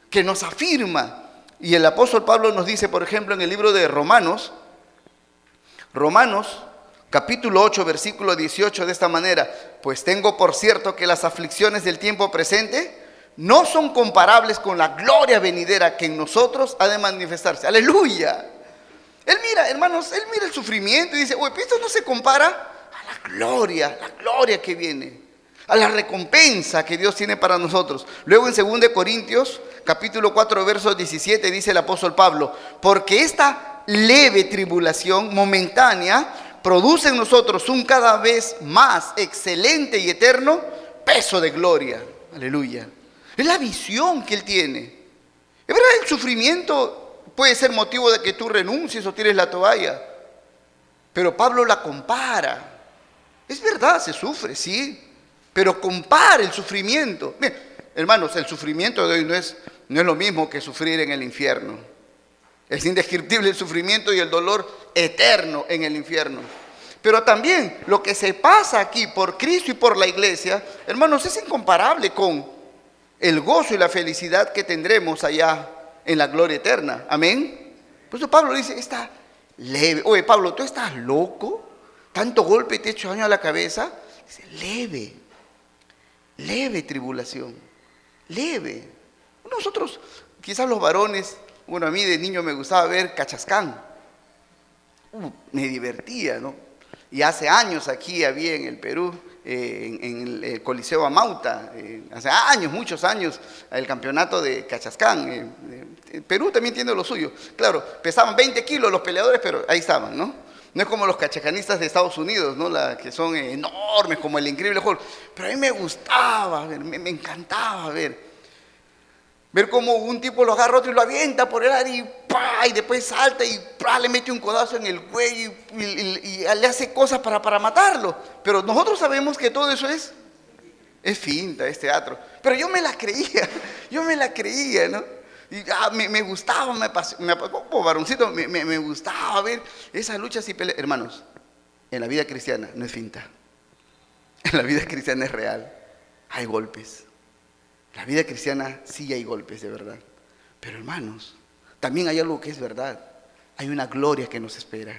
que nos afirma. Y el apóstol Pablo nos dice, por ejemplo, en el libro de Romanos, capítulo 8, versículo 18, de esta manera: pues tengo por cierto que las aflicciones del tiempo presente no son comparables con la gloria venidera que en nosotros ha de manifestarse. ¡Aleluya! Él mira, hermanos, él mira el sufrimiento y dice, esto no se compara a la gloria que viene, a la recompensa que Dios tiene para nosotros. Luego en 2 Corintios, capítulo 4, verso 17, dice el apóstol Pablo, porque esta leve tribulación momentánea produce en nosotros un cada vez más excelente y eterno peso de gloria. Aleluya. Es la visión que Él tiene. Es verdad, el sufrimiento puede ser motivo de que tú renuncies o tires la toalla, pero Pablo la compara. Es verdad, se sufre, sí, pero compara el sufrimiento. Miren, hermanos, el sufrimiento de hoy no es lo mismo que sufrir en el infierno. Es indescriptible el sufrimiento y el dolor eterno en el infierno. Pero también lo que se pasa aquí por Cristo y por la iglesia, hermanos, es incomparable con el gozo y la felicidad que tendremos allá en la gloria eterna. Amén. Por eso Pablo dice, está leve. Oye, Pablo, ¿tú estás loco? ¿Tanto golpe te ha hecho daño a la cabeza? Dice, leve tribulación, leve. Nosotros, quizás los varones, bueno, a mí de niño me gustaba ver Cachascán. Me divertía, ¿no? Y hace años aquí había en el Perú, en el Coliseo Amauta, hace años, muchos años, el campeonato de Cachascán. El Perú también tiene lo suyo. Claro, pesaban 20 kilos los peleadores, pero ahí estaban, ¿no? No es como los cachacanistas de Estados Unidos, ¿no? Que son enormes, como el Increíble Hulk. Pero a mí me gustaba ver, me encantaba ver cómo un tipo lo agarra a otro y lo avienta por el aire y después salta y le mete un codazo en el cuello y le hace cosas para matarlo. Pero nosotros sabemos que todo eso es finta, es teatro. Pero yo me la creía, ¿no? Y me gustaba, como varoncito, me gustaba ver esas luchas y peleas. Hermanos, en la vida cristiana no es finta. En la vida cristiana es real. Hay golpes. La vida cristiana sí hay golpes, de verdad. Pero hermanos, también hay algo que es verdad. Hay una gloria que nos espera.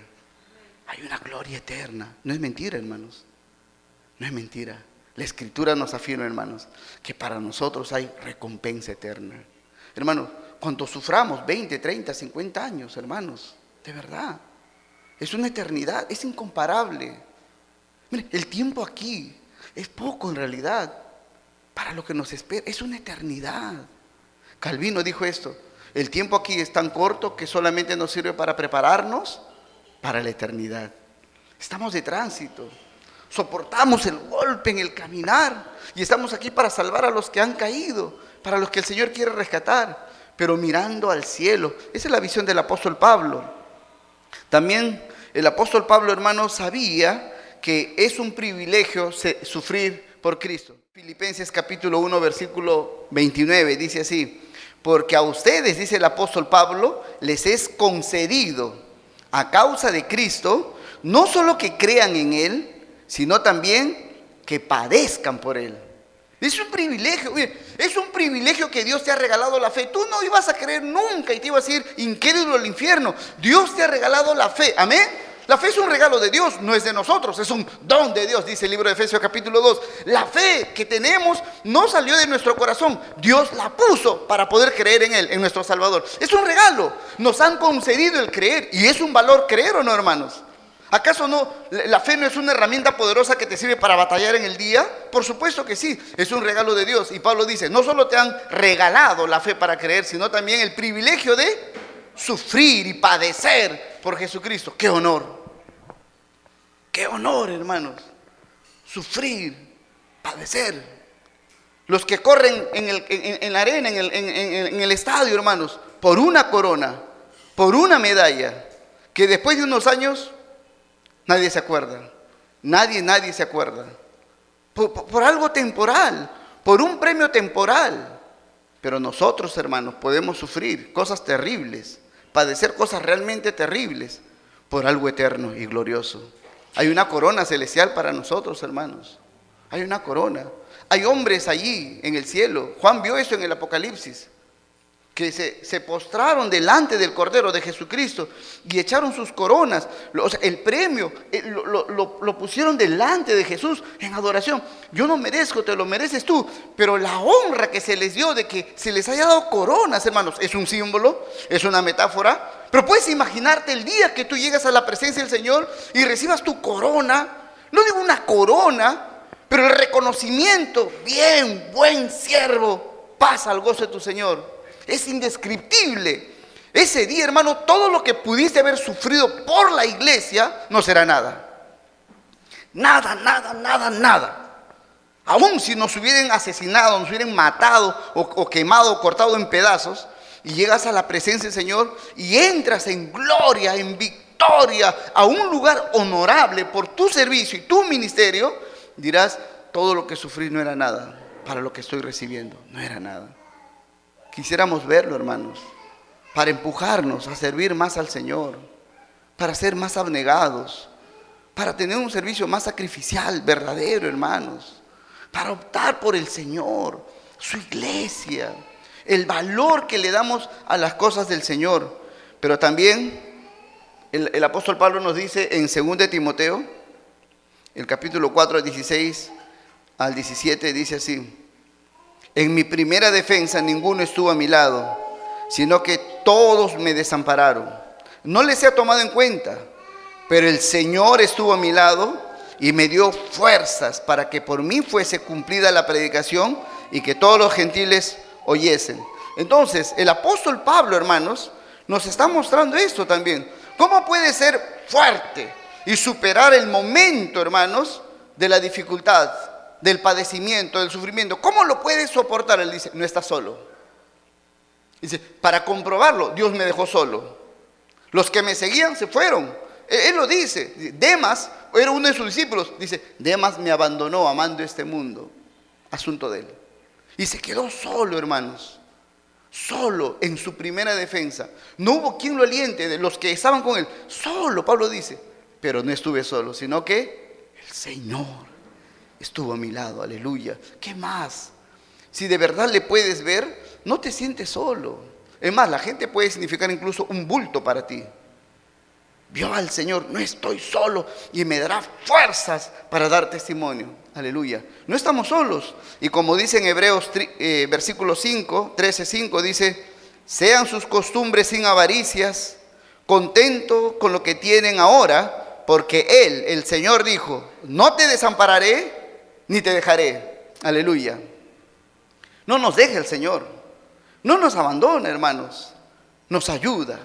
Hay una gloria eterna. No es mentira, hermanos. No es mentira. La Escritura nos afirma, hermanos, que para nosotros hay recompensa eterna. Hermanos, cuando suframos 20, 30, 50 años, hermanos, de verdad, es una eternidad, es incomparable. Mire, el tiempo aquí es poco en realidad para lo que nos espera, es una eternidad. Calvino dijo esto: el tiempo aquí es tan corto que solamente nos sirve para prepararnos para la eternidad. Estamos de tránsito, soportamos el golpe en el caminar y estamos aquí para salvar a los que han caído, para los que el Señor quiere rescatar, pero mirando al cielo. Esa es la visión del apóstol Pablo. También el apóstol Pablo, hermano, sabía que es un privilegio sufrir por Cristo. Filipenses capítulo 1, versículo 29, dice así: porque a ustedes, dice el apóstol Pablo, les es concedido a causa de Cristo, no solo que crean en Él, sino también que padezcan por Él. Es un privilegio, es un privilegio que Dios te ha regalado la fe. Tú no ibas a creer nunca y te ibas a ir incrédulo al infierno. Dios te ha regalado la fe, amén. La fe es un regalo de Dios, no es de nosotros, es un don de Dios, dice el libro de Efesios capítulo 2. La fe que tenemos no salió de nuestro corazón, Dios la puso para poder creer en Él, en nuestro Salvador. Es un regalo, nos han concedido el creer, y es un valor creer, ¿o no, hermanos? ¿Acaso no? ¿La fe no es una herramienta poderosa que te sirve para batallar en el día? Por supuesto que sí, es un regalo de Dios. Y Pablo dice, no solo te han regalado la fe para creer, sino también el privilegio de sufrir y padecer por Jesucristo. ¡Qué honor! ¡Qué honor, hermanos! Sufrir, padecer. Los que corren en la arena, en el estadio, hermanos, por una corona, por una medalla, que después de unos años nadie se acuerda. Nadie se acuerda. Por algo temporal, por un premio temporal. Pero nosotros, hermanos, podemos sufrir cosas terribles, padecer cosas realmente terribles, por algo eterno y glorioso. Hay una corona celestial para nosotros, hermanos. Hay una corona. Hay hombres allí en el cielo. Juan vio eso en el Apocalipsis, que se postraron delante del Cordero de Jesucristo y echaron sus coronas. O sea, el premio lo pusieron delante de Jesús en adoración. Yo no merezco, te lo mereces tú. Pero la honra que se les dio de que se les haya dado coronas, hermanos, es un símbolo, es una metáfora. Pero puedes imaginarte el día que tú llegas a la presencia del Señor y recibas tu corona. No digo una corona, pero el reconocimiento: bien, buen siervo, pasa al gozo de tu Señor. Es indescriptible. Ese día, hermano, todo lo que pudiste haber sufrido por la iglesia no será nada. Nada, nada, nada, nada. Aún si nos hubieran asesinado, nos hubieran matado o quemado o cortado en pedazos, y llegas a la presencia del Señor y entras en gloria, en victoria, a un lugar honorable por tu servicio y tu ministerio, dirás, todo lo que sufrí no era nada para lo que estoy recibiendo, no era nada. Quisiéramos verlo, hermanos, para empujarnos a servir más al Señor, para ser más abnegados, para tener un servicio más sacrificial, verdadero, hermanos, para optar por el Señor, su iglesia, el valor que le damos a las cosas del Señor. Pero también el apóstol Pablo nos dice en 2 Timoteo, el capítulo 4, 16 al 17, dice así: en mi primera defensa ninguno estuvo a mi lado, sino que todos me desampararon. No les he tomado en cuenta, pero el Señor estuvo a mi lado y me dio fuerzas para que por mí fuese cumplida la predicación y que todos los gentiles oyesen. Entonces, el apóstol Pablo, hermanos, nos está mostrando esto también. ¿Cómo puede ser fuerte y superar el momento, hermanos, de la dificultad, del padecimiento, del sufrimiento? ¿Cómo lo puede soportar? Él dice, no está solo. Dice, para comprobarlo, Dios me dejó solo. Los que me seguían se fueron. Él lo dice. Demas era uno de sus discípulos. Dice, Demas me abandonó amando este mundo. Asunto de él. Y se quedó solo, hermanos. Solo en su primera defensa. No hubo quien lo aliente de los que estaban con él. Solo, Pablo dice. Pero no estuve solo, sino que el Señor estuvo a mi lado. Aleluya. ¿Qué más? Si de verdad le puedes ver, no te sientes solo. Es más, la gente puede significar incluso un bulto para ti. Vio al Señor, no estoy solo, y me dará fuerzas para dar testimonio. Aleluya. No estamos solos. Y como dice en Hebreos versículo 5, 13:5, dice, sean sus costumbres sin avaricias, contento con lo que tienen ahora, porque Él, el Señor, dijo, no te desampararé ni te dejaré. Aleluya. No nos deje el Señor. No nos abandona, hermanos. Nos ayuda.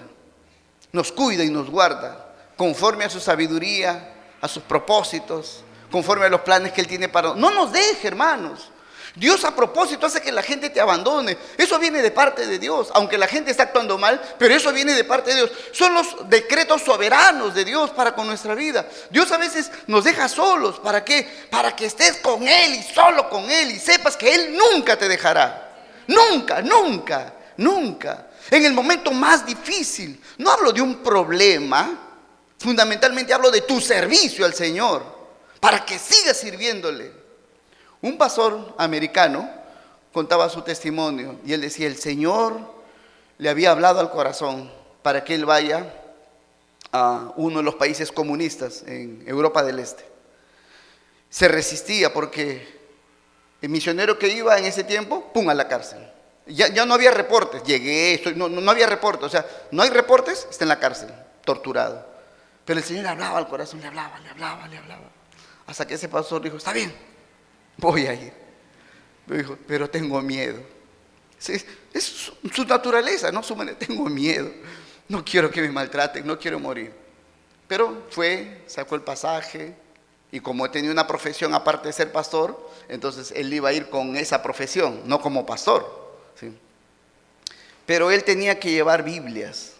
Nos cuida y nos guarda, conforme a su sabiduría, a sus propósitos, conforme a los planes que Él tiene para nosotros. No nos deje, hermanos. Dios a propósito hace que la gente te abandone. Eso viene de parte de Dios, aunque la gente está actuando mal, pero eso viene de parte de Dios. Son los decretos soberanos de Dios para con nuestra vida. Dios a veces nos deja solos. ¿Para qué? Para que estés con Él y solo con Él y sepas que Él nunca te dejará. Nunca, nunca, nunca. En el momento más difícil, no hablo de un problema, fundamentalmente hablo de tu servicio al Señor, para que sigas sirviéndole. Un pastor americano contaba su testimonio y él decía, el Señor le había hablado al corazón para que él vaya a uno de los países comunistas en Europa del Este. Se resistía porque el misionero que iba en ese tiempo, ¡pum!, a la cárcel. Ya no había reportes, no había reportes, o sea, no hay reportes, está en la cárcel, torturado. Pero el Señor le hablaba al corazón, le hablaba. Hasta que ese pastor dijo, está bien, voy a ir. Pero dijo, pero tengo miedo. Es su naturaleza, no su manera, tengo miedo. No quiero que me maltraten, no quiero morir. Pero fue, sacó el pasaje, y como tenía una profesión aparte de ser pastor, entonces él iba a ir con esa profesión, no como pastor. ¿Sí? Pero él tenía que llevar Biblias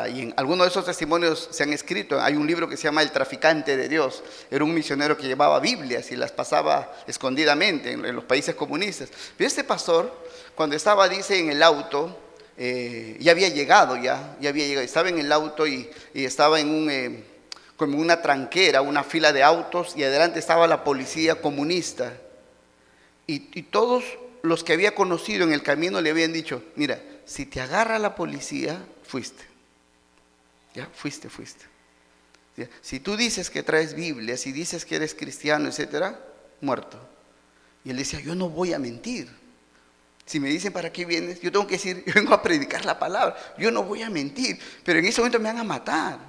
y en algunos de esos testimonios se han escrito. Hay un libro que se llama El traficante de Dios. Era un misionero que llevaba Biblias y las pasaba escondidamente en los países comunistas. Pero este pastor, cuando estaba, dice, en el auto, ya había llegado, estaba en el auto y estaba en como una tranquera, una fila de autos, y adelante estaba la policía comunista. Y todos los que había conocido en el camino le habían dicho, mira, si te agarra la policía, fuiste. Ya, fuiste. ¿Ya? Si tú dices que traes Biblia, si dices que eres cristiano, etcétera, muerto. Y él decía, yo no voy a mentir. Si me dicen, ¿para qué vienes? Yo tengo que decir, yo vengo a predicar la palabra. Yo no voy a mentir, pero en ese momento me van a matar.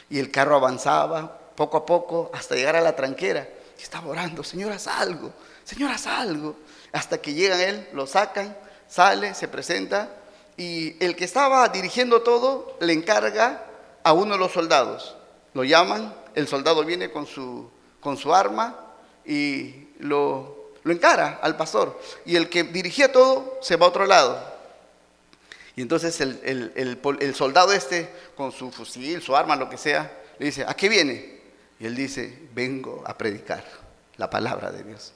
Y el carro avanzaba poco a poco hasta llegar a la tranquera. Y estaba orando, Señor, haz algo. Señor, haz algo. Hasta que llegan él, lo sacan, sale, se presenta. Y el que estaba dirigiendo todo le encarga a uno de los soldados. Lo llaman el soldado viene con su arma y lo encara al pastor. Y el que dirigía todo se va a otro lado. Y entonces el soldado con su fusil, su arma, lo que sea, le dice, ¿a qué viene? Y él dice, vengo a predicar la palabra de Dios.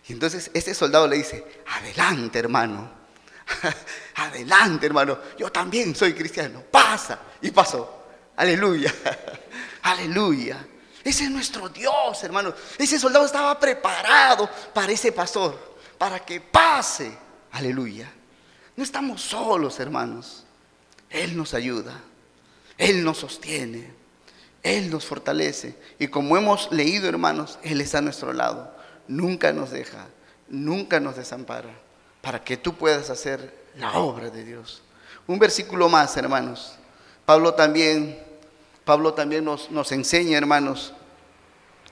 Y entonces este soldado le dice, adelante hermano, adelante hermano, yo también soy cristiano, pasa. Y pasó, aleluya, aleluya. Ese es nuestro Dios, hermano. Ese soldado estaba preparado para ese pastor, para que pase, aleluya. No estamos solos, hermanos. Él nos ayuda, Él nos sostiene, Él nos fortalece. Y como hemos leído, hermanos, Él está a nuestro lado. Nunca nos deja, nunca nos desampara, para que tú puedas hacer la obra de Dios. Un versículo más, hermanos. Pablo también nos enseña, hermanos,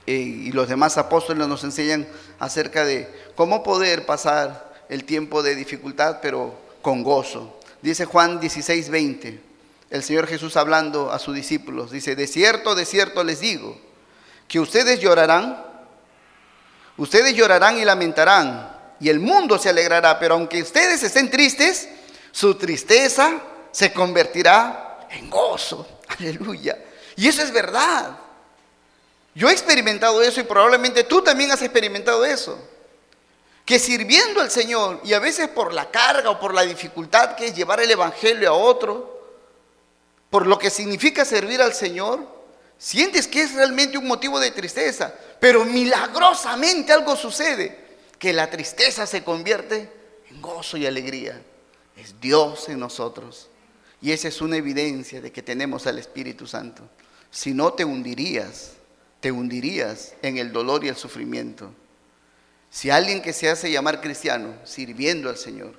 y los demás apóstoles nos enseñan acerca de cómo poder pasar el tiempo de dificultad, pero con gozo. Dice Juan 16:20, el Señor Jesús hablando a sus discípulos, dice, de cierto les digo, que ustedes llorarán y lamentarán, y el mundo se alegrará, pero aunque ustedes estén tristes, su tristeza se convertirá en gozo. Aleluya. Y eso es verdad. Yo he experimentado eso y probablemente tú también has experimentado eso. Que sirviendo al Señor, y a veces por la carga o por la dificultad que es llevar el evangelio a otro, por lo que significa servir al Señor, sientes que es realmente un motivo de tristeza, pero milagrosamente algo sucede, que la tristeza se convierte en gozo y alegría. Es Dios en nosotros. Y esa es una evidencia de que tenemos al Espíritu Santo. Si no, te hundirías en el dolor y el sufrimiento. Si alguien que se hace llamar cristiano, sirviendo al Señor,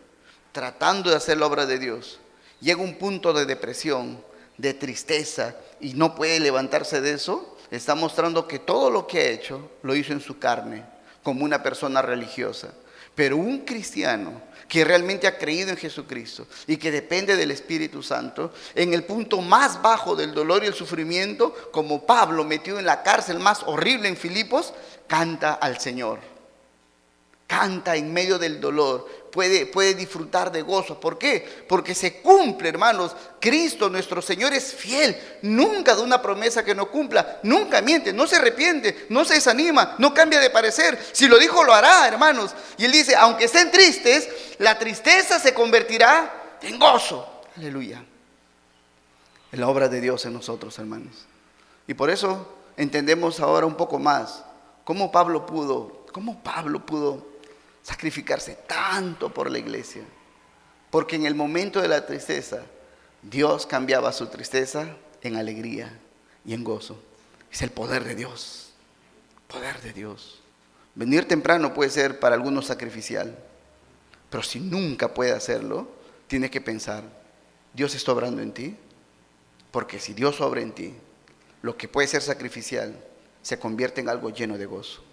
tratando de hacer la obra de Dios, llega a un punto de depresión, de tristeza, y no puede levantarse de eso, está mostrando que todo lo que ha hecho, lo hizo en su carne, como una persona religiosa. Pero un cristiano que realmente ha creído en Jesucristo y que depende del Espíritu Santo, en el punto más bajo del dolor y el sufrimiento, como Pablo metido en la cárcel más horrible en Filipos, canta al Señor. Canta en medio del dolor, puede disfrutar de gozo. ¿Por qué? Porque se cumple, hermanos. Cristo nuestro Señor es fiel, nunca da una promesa que no cumpla, nunca miente, no se arrepiente, no se desanima, no cambia de parecer. Si lo dijo, lo hará, hermanos. Y Él dice, aunque estén tristes, la tristeza se convertirá en gozo. Aleluya. Es la obra de Dios en nosotros, hermanos. Y por eso entendemos ahora un poco más cómo Pablo pudo sacrificarse tanto por la iglesia. Porque en el momento de la tristeza, Dios cambiaba su tristeza en alegría y en gozo. Es el poder de Dios. Poder de Dios. Venir temprano puede ser para algunos sacrificial, pero si nunca puede hacerlo, tiene que pensar, ¿Dios está obrando en ti? Porque si Dios obra en ti, lo que puede ser sacrificial se convierte en algo lleno de gozo.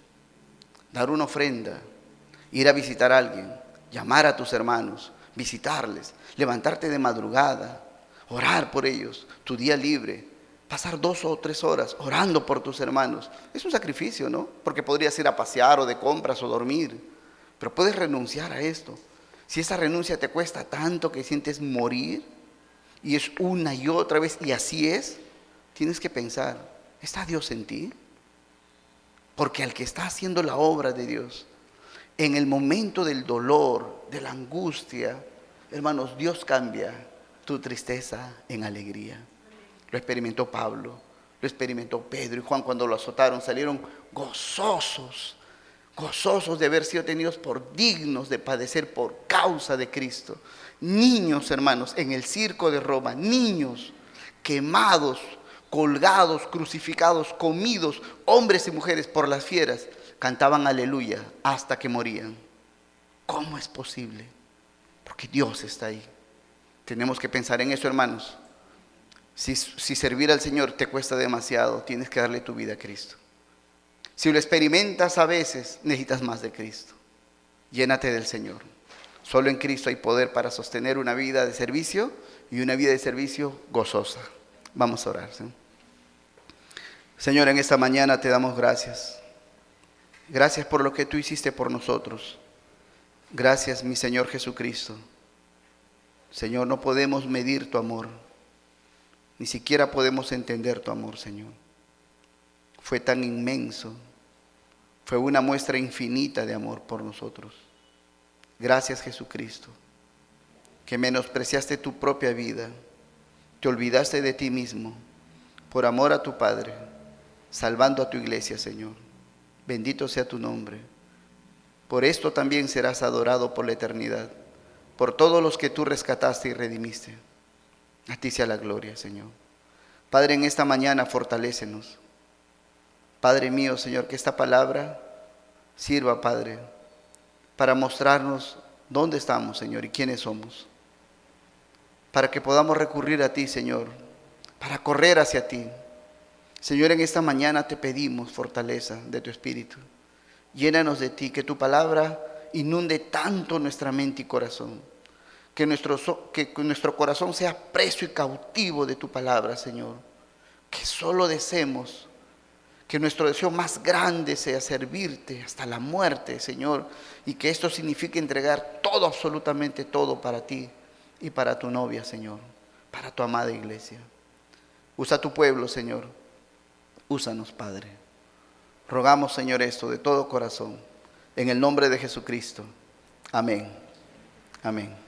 Dar una ofrenda, ir a visitar a alguien, llamar a tus hermanos, visitarles, levantarte de madrugada, orar por ellos, tu día libre, pasar 2 o 3 horas orando por tus hermanos. Es un sacrificio, ¿no? Porque podrías ir a pasear o de compras o dormir, pero puedes renunciar a esto. Si esa renuncia te cuesta tanto que sientes morir, y es una y otra vez, y así es, tienes que pensar, ¿está Dios en ti? Porque al que está haciendo la obra de Dios, en el momento del dolor, de la angustia, hermanos, Dios cambia tu tristeza en alegría. Lo experimentó Pablo, lo experimentó Pedro y Juan cuando lo azotaron, salieron gozosos de haber sido tenidos por dignos de padecer por causa de Cristo. Niños, hermanos, en el circo de Roma, niños quemados, colgados, crucificados, comidos, hombres y mujeres por las fieras, cantaban aleluya hasta que morían. ¿Cómo es posible? Porque Dios está ahí. Tenemos que pensar en eso, hermanos. Si servir al Señor te cuesta demasiado, tienes que darle tu vida a Cristo. Si lo experimentas a veces, necesitas más de Cristo. Llénate del Señor. Solo en Cristo hay poder para sostener una vida de servicio y una vida de servicio gozosa. Vamos a orar, ¿sí? Señor, en esta mañana te damos gracias. Gracias por lo que tú hiciste por nosotros. Gracias, mi Señor Jesucristo. Señor, no podemos medir tu amor. Ni siquiera podemos entender tu amor, Señor. Fue tan inmenso. Fue una muestra infinita de amor por nosotros. Gracias, Jesucristo, que menospreciaste tu propia vida. Te olvidaste de ti mismo por amor a tu Padre, salvando a tu iglesia, Señor. Bendito sea tu nombre. Por esto también serás adorado por la eternidad, por todos los que tú rescataste y redimiste. A ti sea la gloria, Señor. Padre, en esta mañana fortalécenos. Padre mío, Señor, que esta palabra sirva, Padre, para mostrarnos dónde estamos, Señor, y quiénes somos. Para que podamos recurrir a ti, Señor, para correr hacia ti. Señor, en esta mañana te pedimos fortaleza de tu Espíritu. Llénanos de ti, que tu palabra inunde tanto nuestra mente y corazón. Que nuestro corazón sea preso y cautivo de tu palabra, Señor. Que solo deseemos, que nuestro deseo más grande sea servirte hasta la muerte, Señor. Y que esto signifique entregar todo, absolutamente todo para ti y para tu novia, Señor. Para tu amada iglesia. Usa tu pueblo, Señor. Úsanos, Padre. Rogamos, Señor, esto de todo corazón. En el nombre de Jesucristo. Amén. Amén.